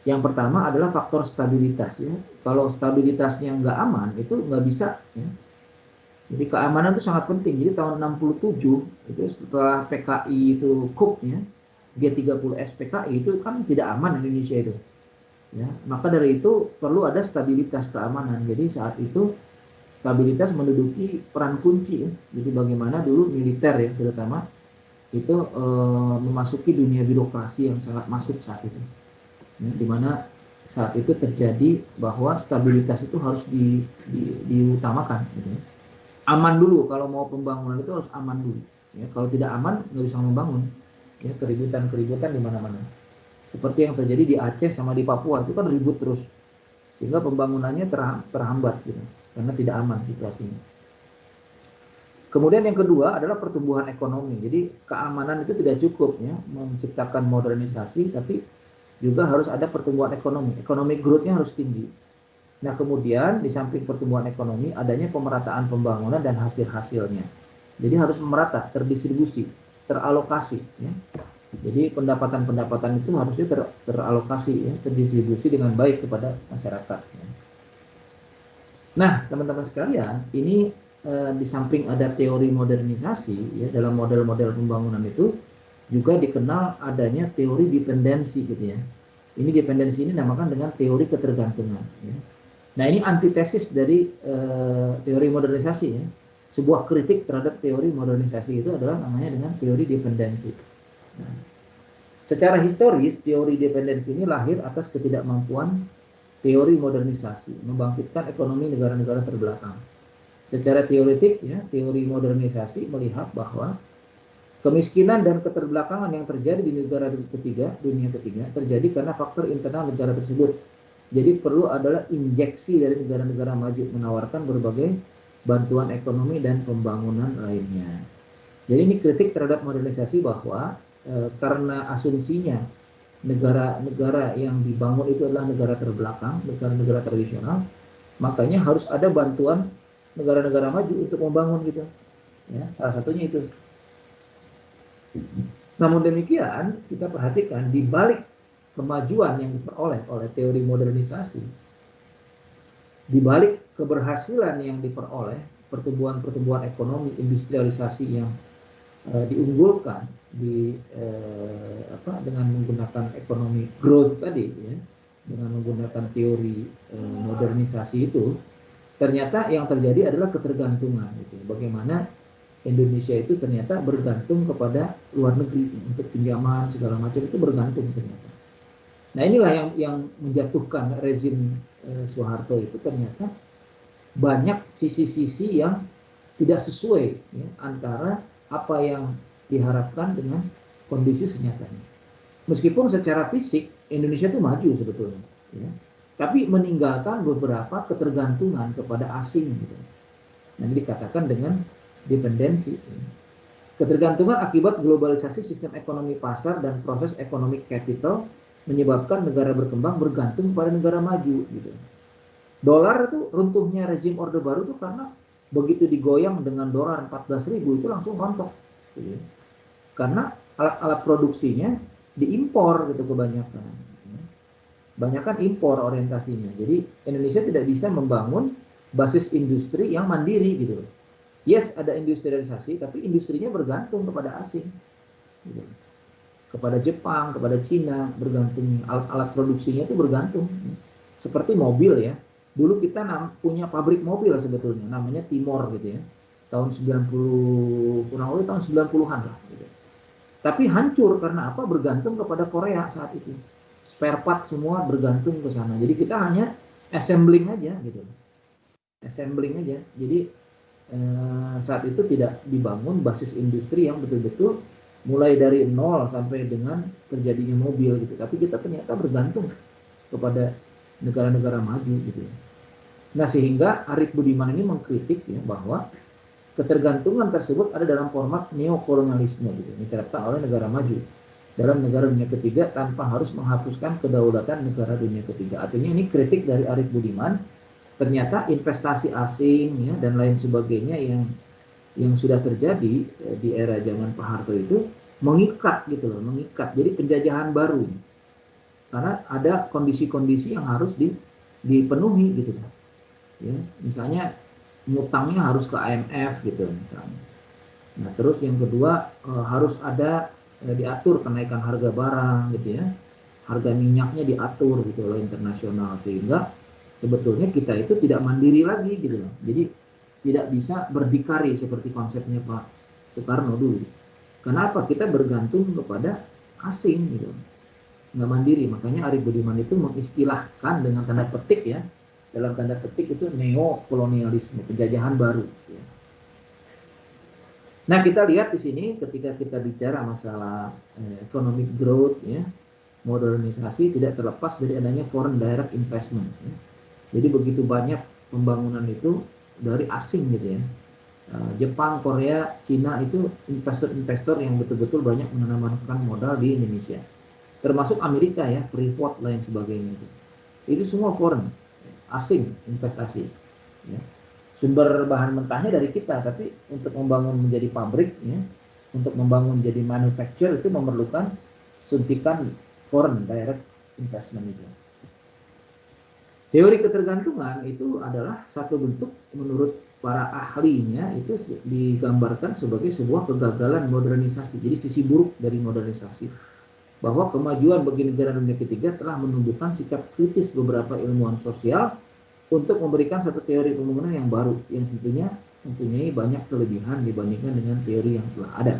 Yang pertama adalah faktor stabilitas ya. Kalau stabilitasnya nggak aman itu nggak bisa ya. Jadi keamanan itu sangat penting. Jadi tahun 67 itu setelah PKI itu coup ya, G30S PKI itu kan tidak aman Indonesia itu. Ya, maka dari itu perlu ada stabilitas keamanan. Jadi saat itu stabilitas menduduki peran kunci ya. Jadi bagaimana dulu militer ya terutama itu memasuki dunia birokrasi yang sangat masif saat itu. ya, di mana saat itu terjadi bahwa stabilitas itu harus diutamakan. Gitu ya. Aman dulu, kalau mau pembangunan itu harus aman dulu. Ya, kalau tidak aman nggak bisa membangun. Ya, keributan-keributan di mana-mana. Seperti yang terjadi di Aceh sama di Papua itu kan ribut terus, sehingga pembangunannya terhambat gitu, karena tidak aman situasinya. Kemudian yang kedua adalah pertumbuhan ekonomi. Jadi keamanan itu tidak cukup ya menciptakan modernisasi, tapi juga harus ada pertumbuhan ekonomi. Economic growth-nya harus tinggi. Nah kemudian di samping pertumbuhan ekonomi adanya pemerataan pembangunan dan hasil-hasilnya. Jadi harus merata, terdistribusi, teralokasi. Ya. Jadi pendapatan-pendapatan itu harusnya teralokasi, ya, terdistribusi dengan baik kepada masyarakat. Ya. Nah teman-teman sekalian, ini di samping ada teori modernisasi, ya, dalam model-model pembangunan itu juga dikenal adanya teori dependensi, gitu ya. Ini dependensi ini dinamakan dengan teori ketergantungan. Ya. Nah ini antitesis dari teori modernisasi ya. Sebuah kritik terhadap teori modernisasi itu adalah namanya dengan teori dependensi. Nah, secara historis teori dependensi ini lahir atas ketidakmampuan teori modernisasi membangkitkan ekonomi negara-negara terbelakang. Secara teoretik ya, teori modernisasi melihat bahwa kemiskinan dan keterbelakangan yang terjadi di negara ketiga, dunia ketiga, terjadi karena faktor internal negara tersebut. Jadi perlu adalah injeksi dari negara-negara maju menawarkan berbagai bantuan ekonomi dan pembangunan lainnya. Jadi ini kritik terhadap modernisasi bahwa karena asumsinya negara-negara yang dibangun itu adalah negara terbelakang, negara-negara tradisional, makanya harus ada bantuan negara-negara maju untuk membangun gitu. Ya, salah satunya itu. Namun demikian, kita perhatikan di balik kemajuan yang diperoleh oleh teori modernisasi, di balik keberhasilan yang diperoleh, pertumbuhan-pertumbuhan ekonomi, industrialisasi yang diunggulkan dengan menggunakan ekonomi growth tadi, ya, dengan menggunakan teori modernisasi itu, ternyata yang terjadi adalah ketergantungan. Gitu. Bagaimana Indonesia itu ternyata bergantung kepada luar negeri untuk pinjaman segala macam, itu bergantung ternyata. Nah inilah yang menjatuhkan rezim Soeharto itu, ternyata banyak sisi-sisi yang tidak sesuai ya, antara apa yang diharapkan dengan kondisi senyatanya. Meskipun secara fisik Indonesia itu maju sebetulnya, ya, tapi meninggalkan beberapa ketergantungan kepada asing. Gitu. Nah, ini dikatakan dengan dependensi. Ketergantungan akibat globalisasi sistem ekonomi pasar dan proses ekonomi capital menyebabkan negara berkembang bergantung pada negara maju. Gitu. Dolar itu runtuhnya rezim Orde Baru itu karena begitu digoyang dengan dolar 14.000 itu langsung rontok. Gitu. Karena alat-alat produksinya diimpor gitu kebanyakan. Banyakan impor orientasinya. Jadi Indonesia tidak bisa membangun basis industri yang mandiri gitu. Yes, ada industrialisasi, tapi industrinya bergantung kepada asing. Gitu. Kepada Jepang, kepada Cina, bergantung. Alat-alat produksinya itu bergantung. Seperti mobil ya. Dulu kita punya pabrik mobil sebetulnya, namanya Timor gitu ya. Tahun 90, kurang lebih tahun 90-an lah. Gitu. Tapi hancur karena apa? Bergantung kepada Korea saat itu. Spare part semua bergantung ke sana. Jadi kita hanya assembling aja gitu. Assembling aja. Jadi saat itu tidak dibangun basis industri yang betul-betul mulai dari nol sampai dengan terjadinya mobil gitu. Tapi kita ternyata bergantung kepada negara-negara maju gitu. Nah sehingga Arief Budiman ini mengkritik ya bahwa ketergantungan tersebut ada dalam format neokolonialisme gitu, diterapkan oleh negara maju dalam negara dunia ketiga tanpa harus menghapuskan kedaulatan negara dunia ketiga. Artinya ini kritik dari Arief Budiman. Ternyata investasi asing ya, dan lain sebagainya yang sudah terjadi di era zaman Pak Harto itu mengikat gitu loh, mengikat. Jadi penjajahan baru. Karena ada kondisi-kondisi yang harus dipenuhi gitu loh. Ya, misalnya ngutangnya harus ke IMF gitu misalnya. Nah, terus yang kedua harus ada diatur kenaikan harga barang gitu ya. Harga minyaknya diatur gitu loh internasional, sehingga sebetulnya kita itu tidak mandiri lagi gitu loh. Jadi tidak bisa berdikari seperti konsepnya Pak Soekarno dulu. Kenapa? Kita bergantung kepada asing gitu. nggak mandiri. Makanya Arif Budiman itu mengistilahkan dengan tanda petik ya, dalam tanda petik itu neo-kolonialisme, penjajahan baru. Ya. Nah, kita lihat di sini ketika kita bicara masalah economic growth ya, modernisasi tidak terlepas dari adanya foreign direct investment. Ya. Jadi begitu banyak pembangunan itu dari asing gitu ya. Jepang, Korea, Cina itu investor-investor yang betul-betul banyak menanamkan modal di Indonesia. Termasuk Amerika ya, Freeport lain sebagainya itu. Itu semua foreign, asing investasi. Ya. Sumber bahan mentahnya dari kita, tapi untuk membangun menjadi pabrik, ya, untuk membangun jadi manufacture itu memerlukan suntikan foreign direct investment itu. Teori ketergantungan itu adalah satu bentuk menurut para ahlinya itu digambarkan sebagai sebuah kegagalan modernisasi. Jadi sisi buruk dari modernisasi. Bahwa kemajuan bagi negara dunia ketiga telah menumbuhkan sikap kritis beberapa ilmuwan sosial untuk memberikan satu teori pembangunan yang baru yang tentunya mempunyai banyak kelebihan dibandingkan dengan teori yang telah ada.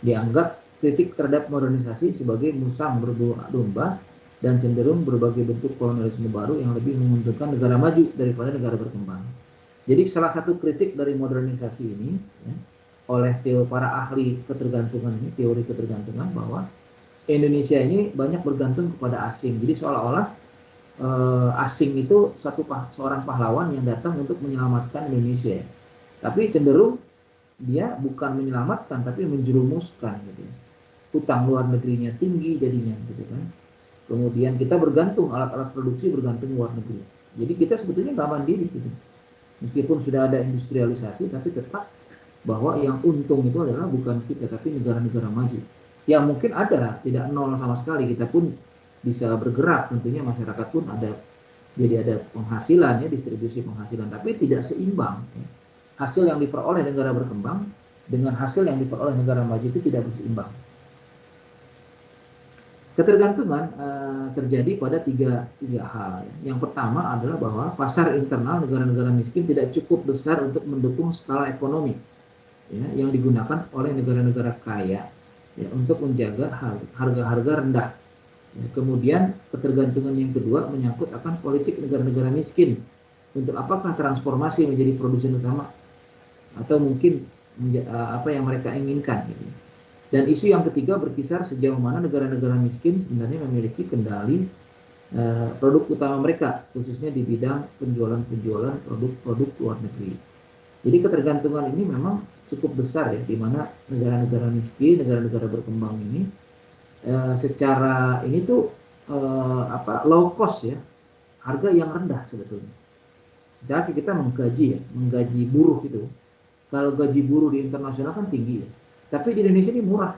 Dianggap kritik terhadap modernisasi sebagai musang berbulu domba dan cenderung berbagai bentuk kolonialisme baru yang lebih menguntungkan negara maju daripada negara berkembang. Jadi salah satu kritik dari modernisasi ini ya, oleh para ahli ketergantungan ini, teori ketergantungan bahwa Indonesia ini banyak bergantung kepada asing. Jadi seolah-olah asing itu seorang pahlawan yang datang untuk menyelamatkan Indonesia. Tapi cenderung dia bukan menyelamatkan tapi menjerumuskan gitu. Utang luar negerinya tinggi jadinya gitu kan. Kemudian kita bergantung, alat-alat produksi bergantung luar negeri. Jadi kita sebetulnya nggak mandiri gitu. Meskipun sudah ada industrialisasi, tapi tetap bahwa yang untung itu adalah bukan kita, tapi negara-negara maju. Ya mungkin ada, tidak nol sama sekali. Kita pun bisa bergerak, tentunya masyarakat pun ada, jadi ada penghasilan ya, distribusi penghasilan, tapi tidak seimbang. Ya. Hasil yang diperoleh negara berkembang dengan hasil yang diperoleh negara maju itu tidak berseimbang. Ketergantungan terjadi pada tiga hal. Yang pertama adalah bahwa pasar internal negara-negara miskin tidak cukup besar untuk mendukung skala ekonomi ya, yang digunakan oleh negara-negara kaya ya, untuk menjaga harga-harga rendah. Ya, kemudian ketergantungan yang kedua menyangkut akan politik negara-negara miskin. Untuk apakah transformasi menjadi produsen utama atau mungkin apa yang mereka inginkan. Gitu. Dan isu yang ketiga berkisar sejauh mana negara-negara miskin sebenarnya memiliki kendali produk utama mereka, khususnya di bidang penjualan produk-produk luar negeri. Jadi ketergantungan ini memang cukup besar ya, di mana negara-negara miskin, negara-negara berkembang ini secara ini tuh low cost ya, harga yang rendah sebetulnya. Jadi kita menggaji buruh itu. Kalau gaji buruh di internasional kan tinggi ya. Tapi di Indonesia ini murah,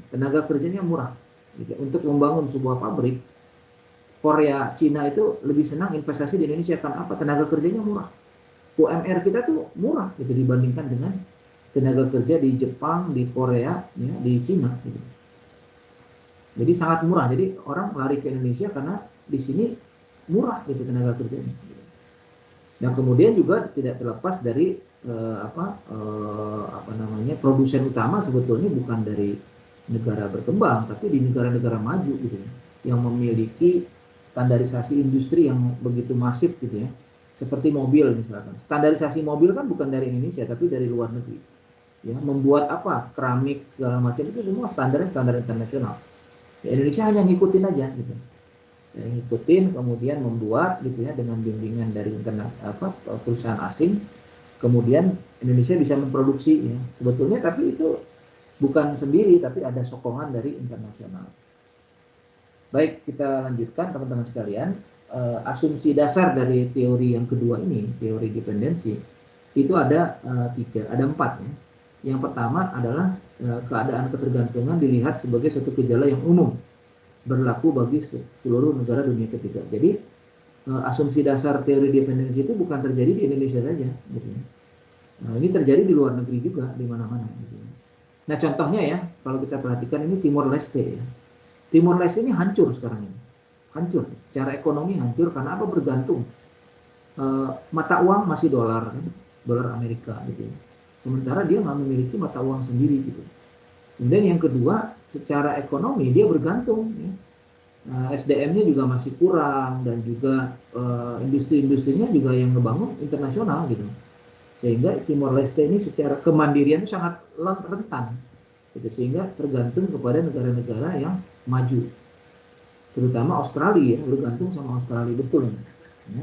tenaga kerjanya murah. Gitu. Untuk membangun sebuah pabrik, Korea, Cina itu lebih senang investasi di Indonesia karena apa? Tenaga kerjanya murah. UMR kita tuh murah gitu dibandingkan dengan tenaga kerja di Jepang, di Korea, ya, di Cina. Gitu. Jadi sangat murah. Jadi orang lari ke Indonesia karena di sini murah gitu tenaga kerjanya. Gitu. Dan kemudian juga tidak terlepas dari produsen utama sebetulnya bukan dari negara berkembang tapi di negara-negara maju gitu ya, yang memiliki standarisasi industri yang begitu masif gitu ya, seperti mobil misalkan. Standarisasi mobil kan bukan dari Indonesia tapi dari luar negeri ya, membuat keramik segala macam itu semua standar internasional ya, Indonesia hanya ngikutin aja gitu ya, ngikutin kemudian membuat gitu ya dengan bimbingan dari perusahaan asing. Kemudian Indonesia bisa memproduksi ya. Sebetulnya tapi itu bukan sendiri tapi ada sokongan dari internasional. Baik, kita lanjutkan teman-teman sekalian. Asumsi dasar dari teori yang kedua ini, teori dependensi, itu ada empat ya. Yang pertama adalah keadaan ketergantungan dilihat sebagai suatu gejala yang umum berlaku bagi seluruh negara dunia ketiga. Jadi asumsi dasar teori dependensi itu bukan terjadi di Indonesia saja gitu. Nah, ini terjadi di luar negeri juga di mana-mana gitu. Nah, contohnya ya, kalau kita perhatikan ini Timor Leste ya. Timor Leste ini hancur sekarang ini. Hancur, secara ekonomi hancur karena apa? Bergantung. Mata uang masih dolar Amerika gitu. Sementara dia nggak memiliki mata uang sendiri gitu. Kemudian yang kedua, secara ekonomi dia bergantung ya. SDM-nya juga masih kurang, dan juga industri-industrinya juga yang ngebangun internasional gitu. Sehingga Timor Leste ini secara kemandirian itu sangat rentan gitu, sehingga tergantung kepada negara-negara yang maju, terutama Australia, bergantung sama Australia betul ya.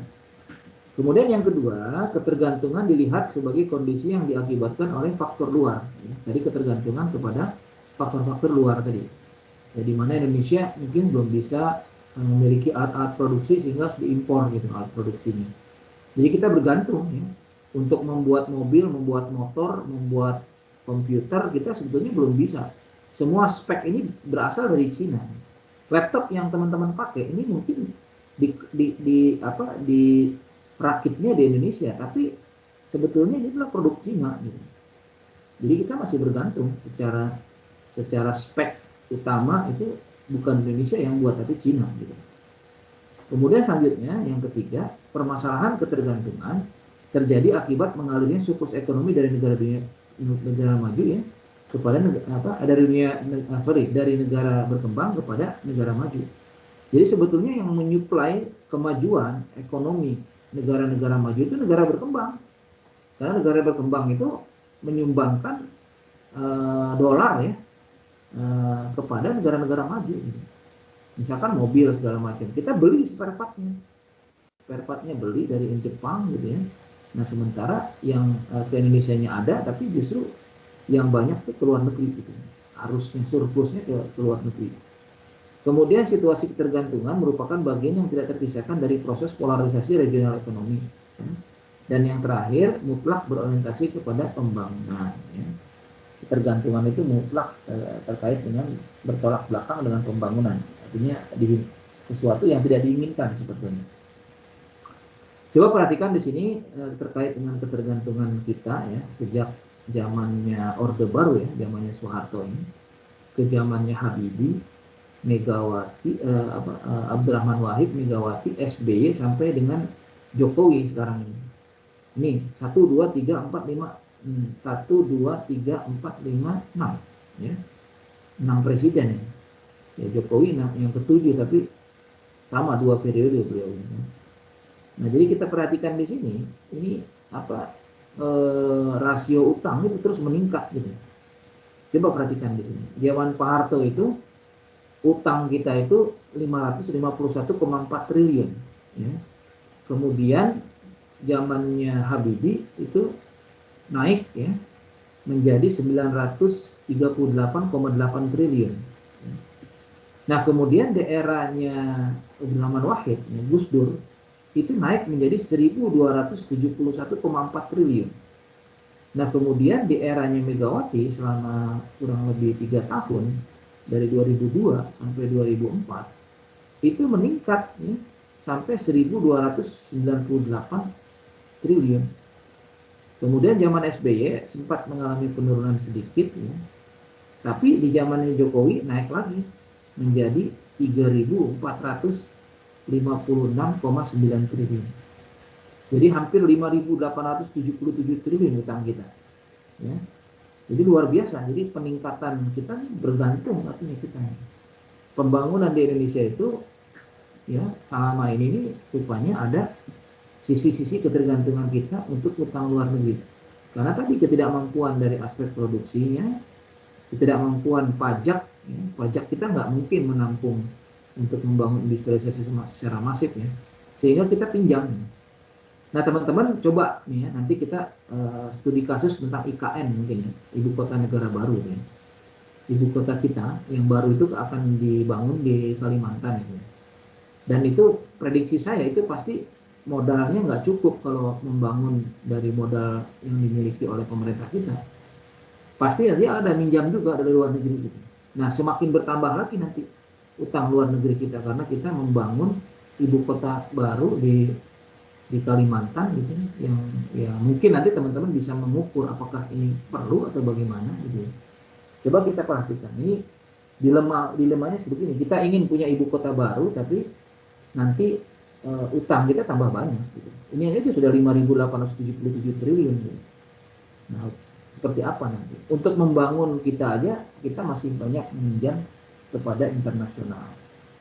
Kemudian yang kedua, ketergantungan dilihat sebagai kondisi yang diakibatkan oleh faktor luar ya. Jadi ketergantungan kepada faktor-faktor luar tadi. Jadi mana Indonesia mungkin belum bisa memiliki alat-alat produksi sehingga harus diimpor gitu alat produksinya. Jadi kita bergantung ya. Untuk membuat mobil, membuat motor, membuat komputer, kita sebetulnya belum bisa. Semua spek ini berasal dari Cina. Laptop yang teman-teman pakai ini mungkin di rakitnya di Indonesia, tapi sebetulnya ini adalah produk Cina gitu. Jadi kita masih bergantung secara spek utama itu bukan Indonesia yang buat, tapi Cina gitu. Kemudian selanjutnya yang ketiga, permasalahan ketergantungan terjadi akibat mengalirnya surplus ekonomi dari negara maju ya kepada dari negara berkembang kepada negara maju. Jadi sebetulnya yang menyuplai kemajuan ekonomi negara-negara maju itu negara berkembang. Karena negara berkembang itu menyumbangkan dolar ya kepada negara-negara maju. Misalkan mobil segala macam, kita beli spare partnya beli dari Jepang gitu ya. Nah sementara yang ke Indonesia-nya ada, tapi justru yang banyak ke luar negeri gitu. Harusnya surplusnya ke luar negeri. Kemudian situasi ketergantungan merupakan bagian yang tidak terpisahkan dari proses polarisasi regional ekonomi. Ya. Dan yang terakhir, mutlak berorientasi kepada pembangunan. Ya. Ketergantungan itu mutlak terkait dengan bertolak belakang dengan pembangunan. Artinya sesuatu yang tidak diinginkan sebetulnya. Coba perhatikan di sini terkait dengan ketergantungan kita ya sejak zamannya Orde Baru ya, zamannya Soeharto ini, ke zamannya Habibie, Megawati, Abdurrahman Wahid, Megawati, SBY sampai dengan Jokowi sekarang ini. Ini 1 2 3 4 5 1 2 3 4 5 6 ya. 6 presiden ya. Ya Jokowi yang ketujuh, tapi sama 2 periode beliau ini. Nah, jadi kita perhatikan di sini, ini rasio utang itu terus meningkat gitu. Coba perhatikan di sini. Zaman Pak Harto itu utang kita itu 551,4 triliun. Ya. Kemudian zamannya Habibie itu naik ya menjadi 938,8 triliun. Nah, kemudian di eranya Abdurrahman Wahid, Gus Dur, itu naik menjadi 1.271,4 triliun. Nah kemudian di eranya Megawati selama kurang lebih 3 tahun dari 2002 sampai 2004 itu meningkat ya, sampai 1.298 triliun. Kemudian zaman SBY sempat mengalami penurunan sedikit ya, tapi di zamannya Jokowi naik lagi menjadi 3.456,9 triliun. Jadi hampir 5.877 triliun utang kita. Ya. Jadi luar biasa. Jadi peningkatan kita ini bergantung artinya kita. Pembangunan di Indonesia itu ya selama ini rupanya ada sisi-sisi ketergantungan kita untuk utang luar negeri. Karena tadi ketidakmampuan dari aspek produksinya, ketidakmampuan pajak, ya, pajak kita nggak mungkin menampung untuk membangun industrialisasi secara masif ya, sehingga kita pinjam. Nah teman-teman coba nih ya, nanti kita studi kasus tentang IKN mungkin ya, ibu kota negara baru ya. Ibu kota kita yang baru itu akan dibangun di Kalimantan ya. Dan itu prediksi saya itu pasti modalnya nggak cukup kalau membangun dari modal yang dimiliki oleh pemerintah kita. Pasti dia ada minjam juga dari luar negeri gitu. Nah semakin bertambah lagi nanti utang luar negeri kita karena kita membangun ibu kota baru di Kalimantan gitu yang ya mungkin nanti teman-teman bisa mengukur apakah ini perlu atau bagaimana gitu. Coba kita perhatikan ini dilemanya seperti ini. Kita ingin punya ibu kota baru tapi nanti utang kita tambah banyak gitu. Ini aja sudah 5.877 triliun gitu. Nah, seperti apa nanti? Untuk membangun kita aja kita masih banyak meminjam kepada internasional.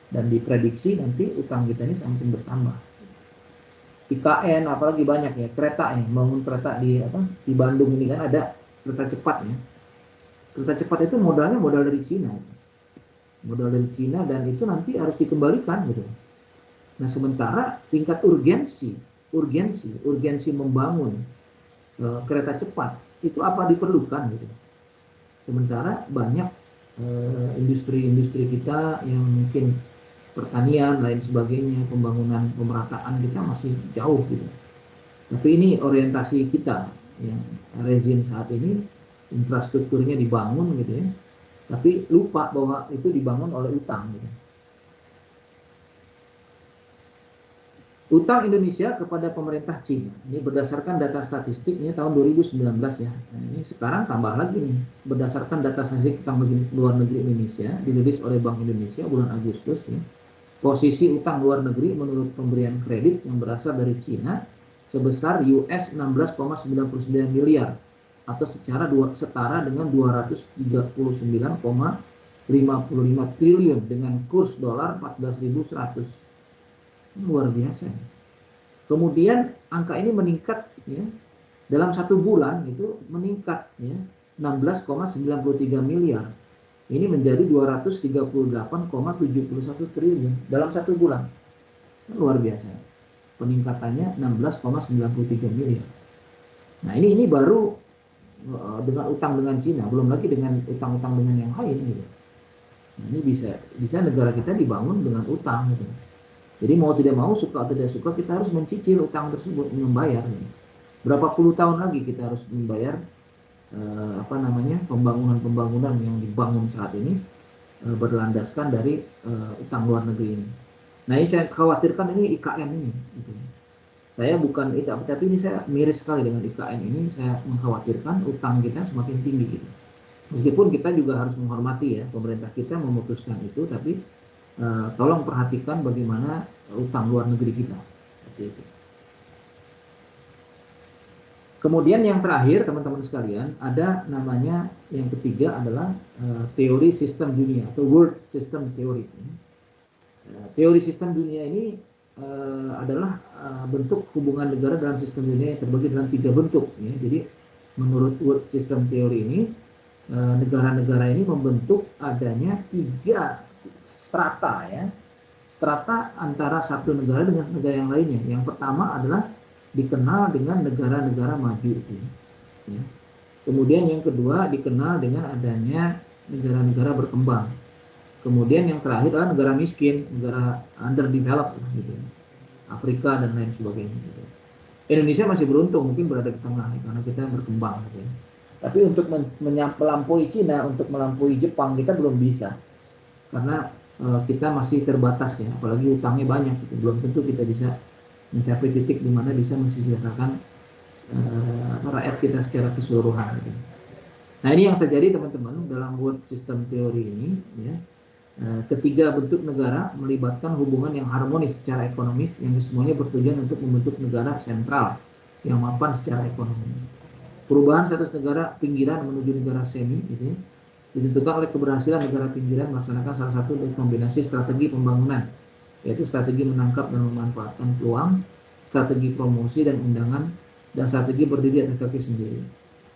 dan diprediksi nanti utang kita ini semakin bertambah. IKN apalagi banyak ya, kereta ya, bangun kereta di Bandung ini kan ada kereta cepat ya. Kereta cepat itu modalnya modal dari Cina. Modal dari Cina dan itu nanti harus dikembalikan gitu. Nah, sementara tingkat urgensi membangun kereta cepat itu apa diperlukan gitu. Sementara banyak industri-industri kita yang mungkin pertanian lain sebagainya, pembangunan pemerataan kita masih jauh gitu. Tapi ini orientasi kita ya, rezim saat ini infrastrukturnya dibangun gitu ya, tapi lupa bahwa itu dibangun oleh utang gitu. Utang Indonesia kepada pemerintah Cina ini berdasarkan data statistiknya tahun 2019 ya. Nah, ini sekarang tambah lagi nih berdasarkan data statistik utang luar negeri Indonesia dirilis oleh Bank Indonesia bulan Agustus ya. Posisi utang luar negeri menurut pemberian kredit yang berasal dari Cina sebesar US 16,99 miliar atau setara dengan 239,55 triliun dengan kurs dolar 14.100. Luar biasa. Kemudian angka ini meningkat ya, dalam 1 bulan itu meningkat ya 16,93 miliar. Ini menjadi 238,71 triliun dalam 1 bulan. Luar biasa. Peningkatannya 16,93 miliar. Nah, ini baru dengan utang dengan Cina, belum lagi dengan utang-utang dengan yang lain gitu. Nah, ini bisa negara kita dibangun dengan utang gitu. Jadi mau tidak mau, suka atau tidak suka, kita harus mencicil utang tersebut, membayar. Berapa puluh tahun lagi kita harus membayar pembangunan-pembangunan yang dibangun saat ini berlandaskan dari utang luar negeri ini. Nah, ini saya khawatirkan ini IKN ini. Gitu. Saya bukan itu, tapi ini saya miris sekali dengan IKN ini. Saya mengkhawatirkan utang kita semakin tinggi. Gitu. Meskipun kita juga harus menghormati ya, pemerintah kita memutuskan itu, tapi tolong perhatikan bagaimana utang luar negeri kita. Seperti itu. Kemudian yang terakhir teman-teman sekalian, ada namanya yang ketiga adalah teori sistem dunia atau world system theory. Teori sistem dunia ini adalah bentuk hubungan negara dalam sistem dunia yang terbagi dalam 3 bentuk. Ya. Jadi menurut world system theory ini, negara-negara ini membentuk adanya 3 strata ya. Strata antara satu negara dengan negara yang lainnya. Yang pertama adalah dikenal dengan negara-negara maju. Ya. Kemudian yang kedua dikenal dengan adanya negara-negara berkembang. Kemudian yang terakhir adalah negara miskin, negara underdeveloped gitu. Afrika dan lain sebagainya. Gitu. Indonesia masih beruntung mungkin berada di tengah karena kita berkembang. Gitu. Tapi untuk melampaui Cina, untuk melampaui Jepang kita belum bisa. Karena kita masih terbatas ya, apalagi utangnya banyak gitu. Belum tentu kita bisa mencapai titik di mana bisa mensejahterakan rakyat kita secara keseluruhan gitu. Nah, ini yang terjadi teman-teman dalam world system theory ini ya. Ketiga bentuk negara melibatkan hubungan yang harmonis secara ekonomis yang semuanya bertujuan untuk membentuk negara sentral yang mapan secara ekonomi. Perubahan status negara pinggiran menuju negara semi gitu ya, ditentukan oleh keberhasilan negara pinggiran melaksanakan salah satu dari kombinasi strategi pembangunan, yaitu strategi menangkap dan memanfaatkan peluang, strategi promosi dan undangan, dan strategi berdiri atas kaki sendiri.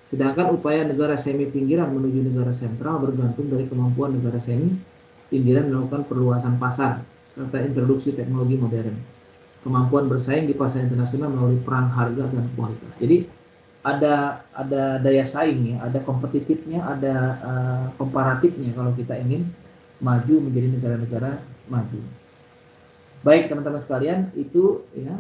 Sedangkan upaya negara semi pinggiran menuju negara sentral bergantung dari kemampuan negara semi pinggiran melakukan perluasan pasar serta introduksi teknologi modern, kemampuan bersaing di pasar internasional melalui perang harga dan kualitas. Jadi ada daya saing ya, ada kompetitifnya, ada komparatifnya kalau kita ingin maju menjadi negara-negara maju. Baik teman-teman sekalian, itu ya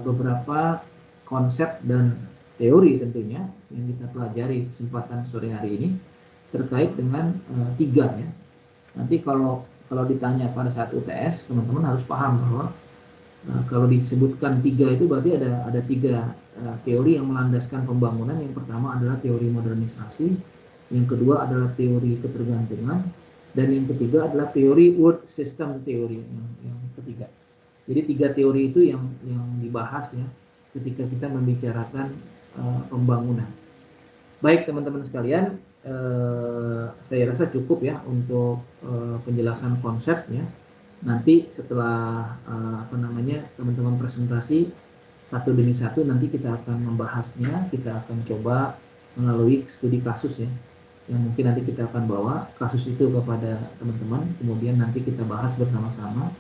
beberapa konsep dan teori tentunya yang kita pelajari kesempatan sore hari ini terkait dengan 3 ya. Nanti kalau ditanya pada saat UTS, teman-teman harus paham bahwa kalau disebutkan 3 itu berarti ada 3 teori yang melandaskan pembangunan. Yang pertama adalah teori modernisasi, yang kedua adalah teori ketergantungan, dan yang ketiga adalah teori world system theory yang ketiga. Jadi 3 teori itu yang dibahas ya ketika kita membicarakan pembangunan. Baik teman-teman sekalian, saya rasa cukup ya untuk penjelasan konsepnya. Nanti setelah teman-teman presentasi satu demi satu, nanti kita akan membahasnya, kita akan coba melalui studi kasus ya, yang mungkin nanti kita akan bawa kasus itu kepada teman-teman, kemudian nanti kita bahas bersama-sama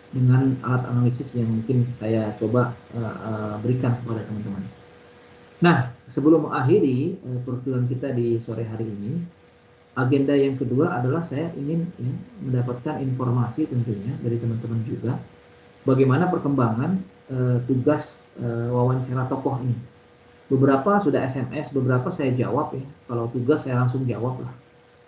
dengan alat analisis yang mungkin saya coba berikan kepada teman-teman. Nah, sebelum mengakhiri perkuliahan kita di sore hari ini, agenda yang kedua adalah saya ingin mendapatkan informasi tentunya dari teman-teman juga bagaimana perkembangan tugas wawancara tokoh ini. Beberapa sudah SMS, beberapa saya jawab ya. Kalau tugas saya langsung jawab lah,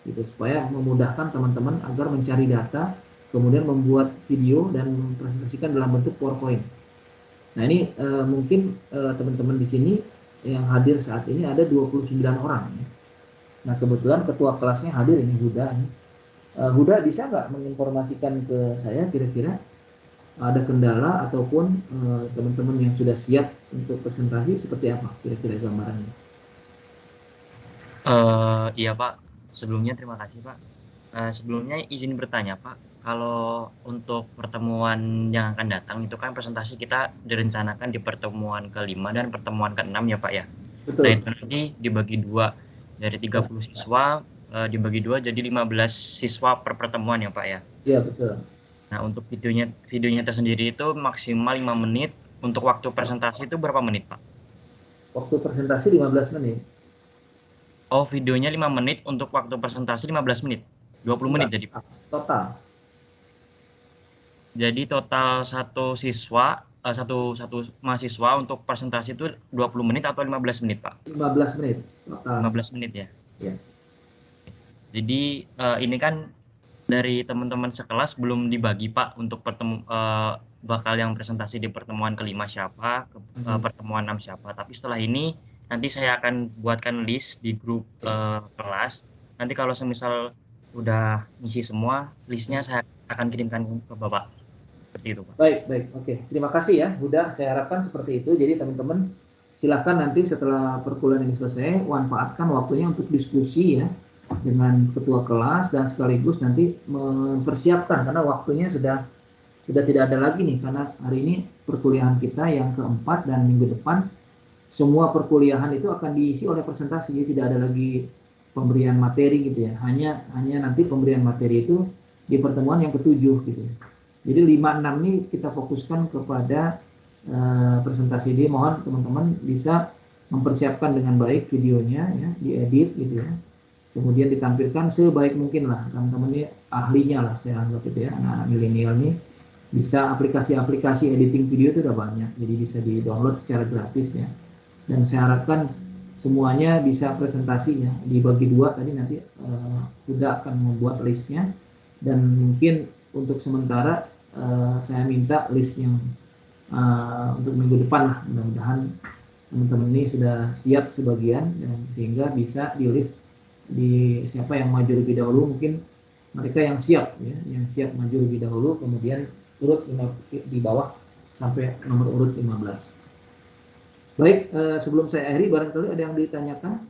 gitu, supaya memudahkan teman-teman agar mencari data, kemudian membuat video dan mempresentasikan dalam bentuk PowerPoint. Nah ini mungkin teman-teman di sini yang hadir saat ini ada 29 orang. Ya. Nah kebetulan ketua kelasnya hadir ini, Huda. Huda bisa nggak menginformasikan ke saya kira-kira ada kendala ataupun teman-teman yang sudah siap untuk presentasi seperti apa kira-kira gambarannya? Iya Pak, sebelumnya terima kasih Pak. Sebelumnya izin bertanya Pak, kalau untuk pertemuan yang akan datang itu kan presentasi kita direncanakan di pertemuan ke-5 dan pertemuan ke-6 ya Pak ya. Betul. Nah itu nanti dibagi dua, dari 30 siswa dibagi dua jadi 15 siswa per pertemuan ya Pak ya. Iya betul. Nah untuk videonya tersendiri itu maksimal 5 menit, untuk waktu presentasi itu berapa menit Pak? Waktu presentasi 15 menit. Oh videonya 5 menit, untuk waktu presentasi 15 menit, 20 menit jadi Pak? Total. Jadi total satu mahasiswa untuk presentasi itu 20 menit atau 15 menit Pak? 15 menit total. 15 menit ya? Ya. Jadi ini kan dari teman-teman sekelas belum dibagi Pak untuk bakal yang presentasi di pertemuan ke-5 siapa, pertemuan 6 siapa. Tapi setelah ini nanti saya akan buatkan list di grup kelas. Nanti kalau semisal udah ngisi semua, listnya saya akan kirimkan ke Bapak. Seperti itu Pak. Baik, oke. Terima kasih ya, Huda. Saya harapkan seperti itu. Jadi teman-teman silakan nanti setelah perkuliahan ini selesai, manfaatkan waktunya untuk diskusi ya dengan ketua kelas dan sekaligus nanti mempersiapkan karena waktunya sudah tidak ada lagi nih, karena hari ini perkuliahan kita yang keempat dan minggu depan semua perkuliahan itu akan diisi oleh presentasi, jadi tidak ada lagi pemberian materi gitu ya, hanya nanti pemberian materi itu di pertemuan yang ketujuh gitu. Jadi 5-6 ini kita fokuskan kepada presentasi. Jadi mohon teman-teman bisa mempersiapkan dengan baik videonya ya, diedit gitu ya, kemudian ditampilkan sebaik mungkin lah. Teman-teman ini ahlinya lah saya anggap itu ya, anak-anak milenial nih bisa aplikasi editing video itu udah banyak, jadi bisa di download secara gratis ya. Dan saya harapkan semuanya bisa presentasinya dibagi dua tadi, nanti sudah akan membuat listnya, dan mungkin untuk sementara saya minta list yang untuk minggu depan lah, mudah-mudahan teman-teman ini sudah siap sebagian dan sehingga bisa di list di siapa yang maju lebih dahulu, mungkin mereka yang siap ya, yang siap maju lebih dahulu, kemudian urut di bawah sampai nomor urut 15. Baik, sebelum saya akhiri barangkali ada yang ditanyakan.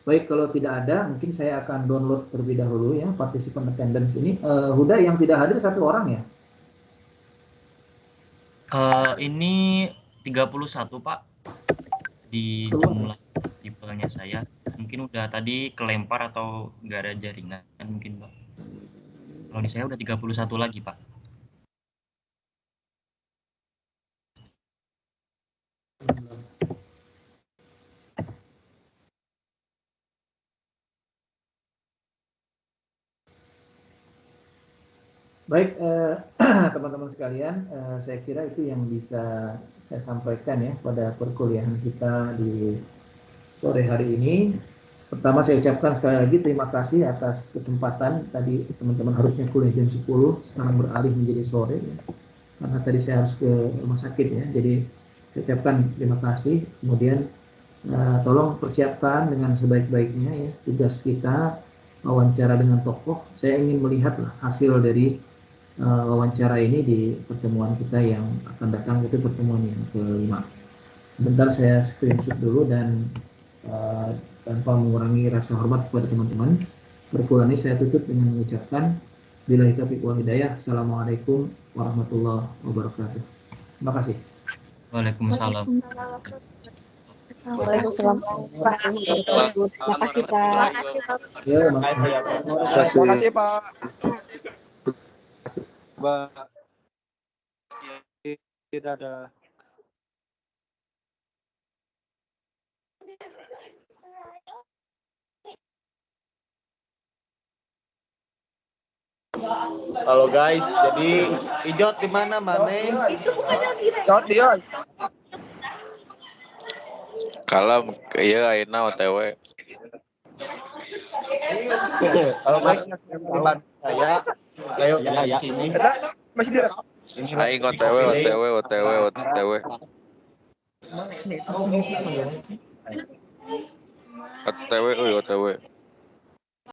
Baik, kalau tidak ada mungkin saya akan download terlebih dahulu ya partisipan attendance ini. Huda yang tidak hadir satu orang ya? Ini 31 Pak di jumlah tipenya saya. Mungkin udah tadi kelempar atau nggak ada jaringan mungkin Pak. Kalau di saya udah 31 lagi Pak. Baik, teman-teman sekalian, saya kira itu yang bisa saya sampaikan ya pada perkuliahan kita di sore hari ini. Pertama saya ucapkan sekali lagi terima kasih atas kesempatan. Tadi teman-teman harusnya kuliah jam 10, sekarang beralih menjadi sore ya. Karena tadi saya harus ke rumah sakit ya. Jadi saya ucapkan terima kasih. Kemudian tolong persiapkan dengan sebaik-baiknya ya tugas kita, wawancara dengan tokoh. Saya ingin melihat hasil dari wawancara ini di pertemuan kita yang akan datang, itu pertemuan yang ke-5. Sebentar saya screenshot dulu dan tanpa mengurangi rasa hormat kepada teman-teman. Perkuliahan ini saya tutup dengan mengucapkan billahi taufiq wal hidayah. Assalamualaikum warahmatullahi wabarakatuh. Terima kasih. Waalaikumsalam. Waalaikumsalam. Terima kasih, Pak. Ya, Terima kasih Pak. Mbak. Dadah. Halo guys, jadi Ijot di mana, Mane? Ijot dia. Kalem, iya ayeuna OTW. Halo guys, di Bandung saya. Ayo kita di sini. Masih direkam. Aing OTW. OTW.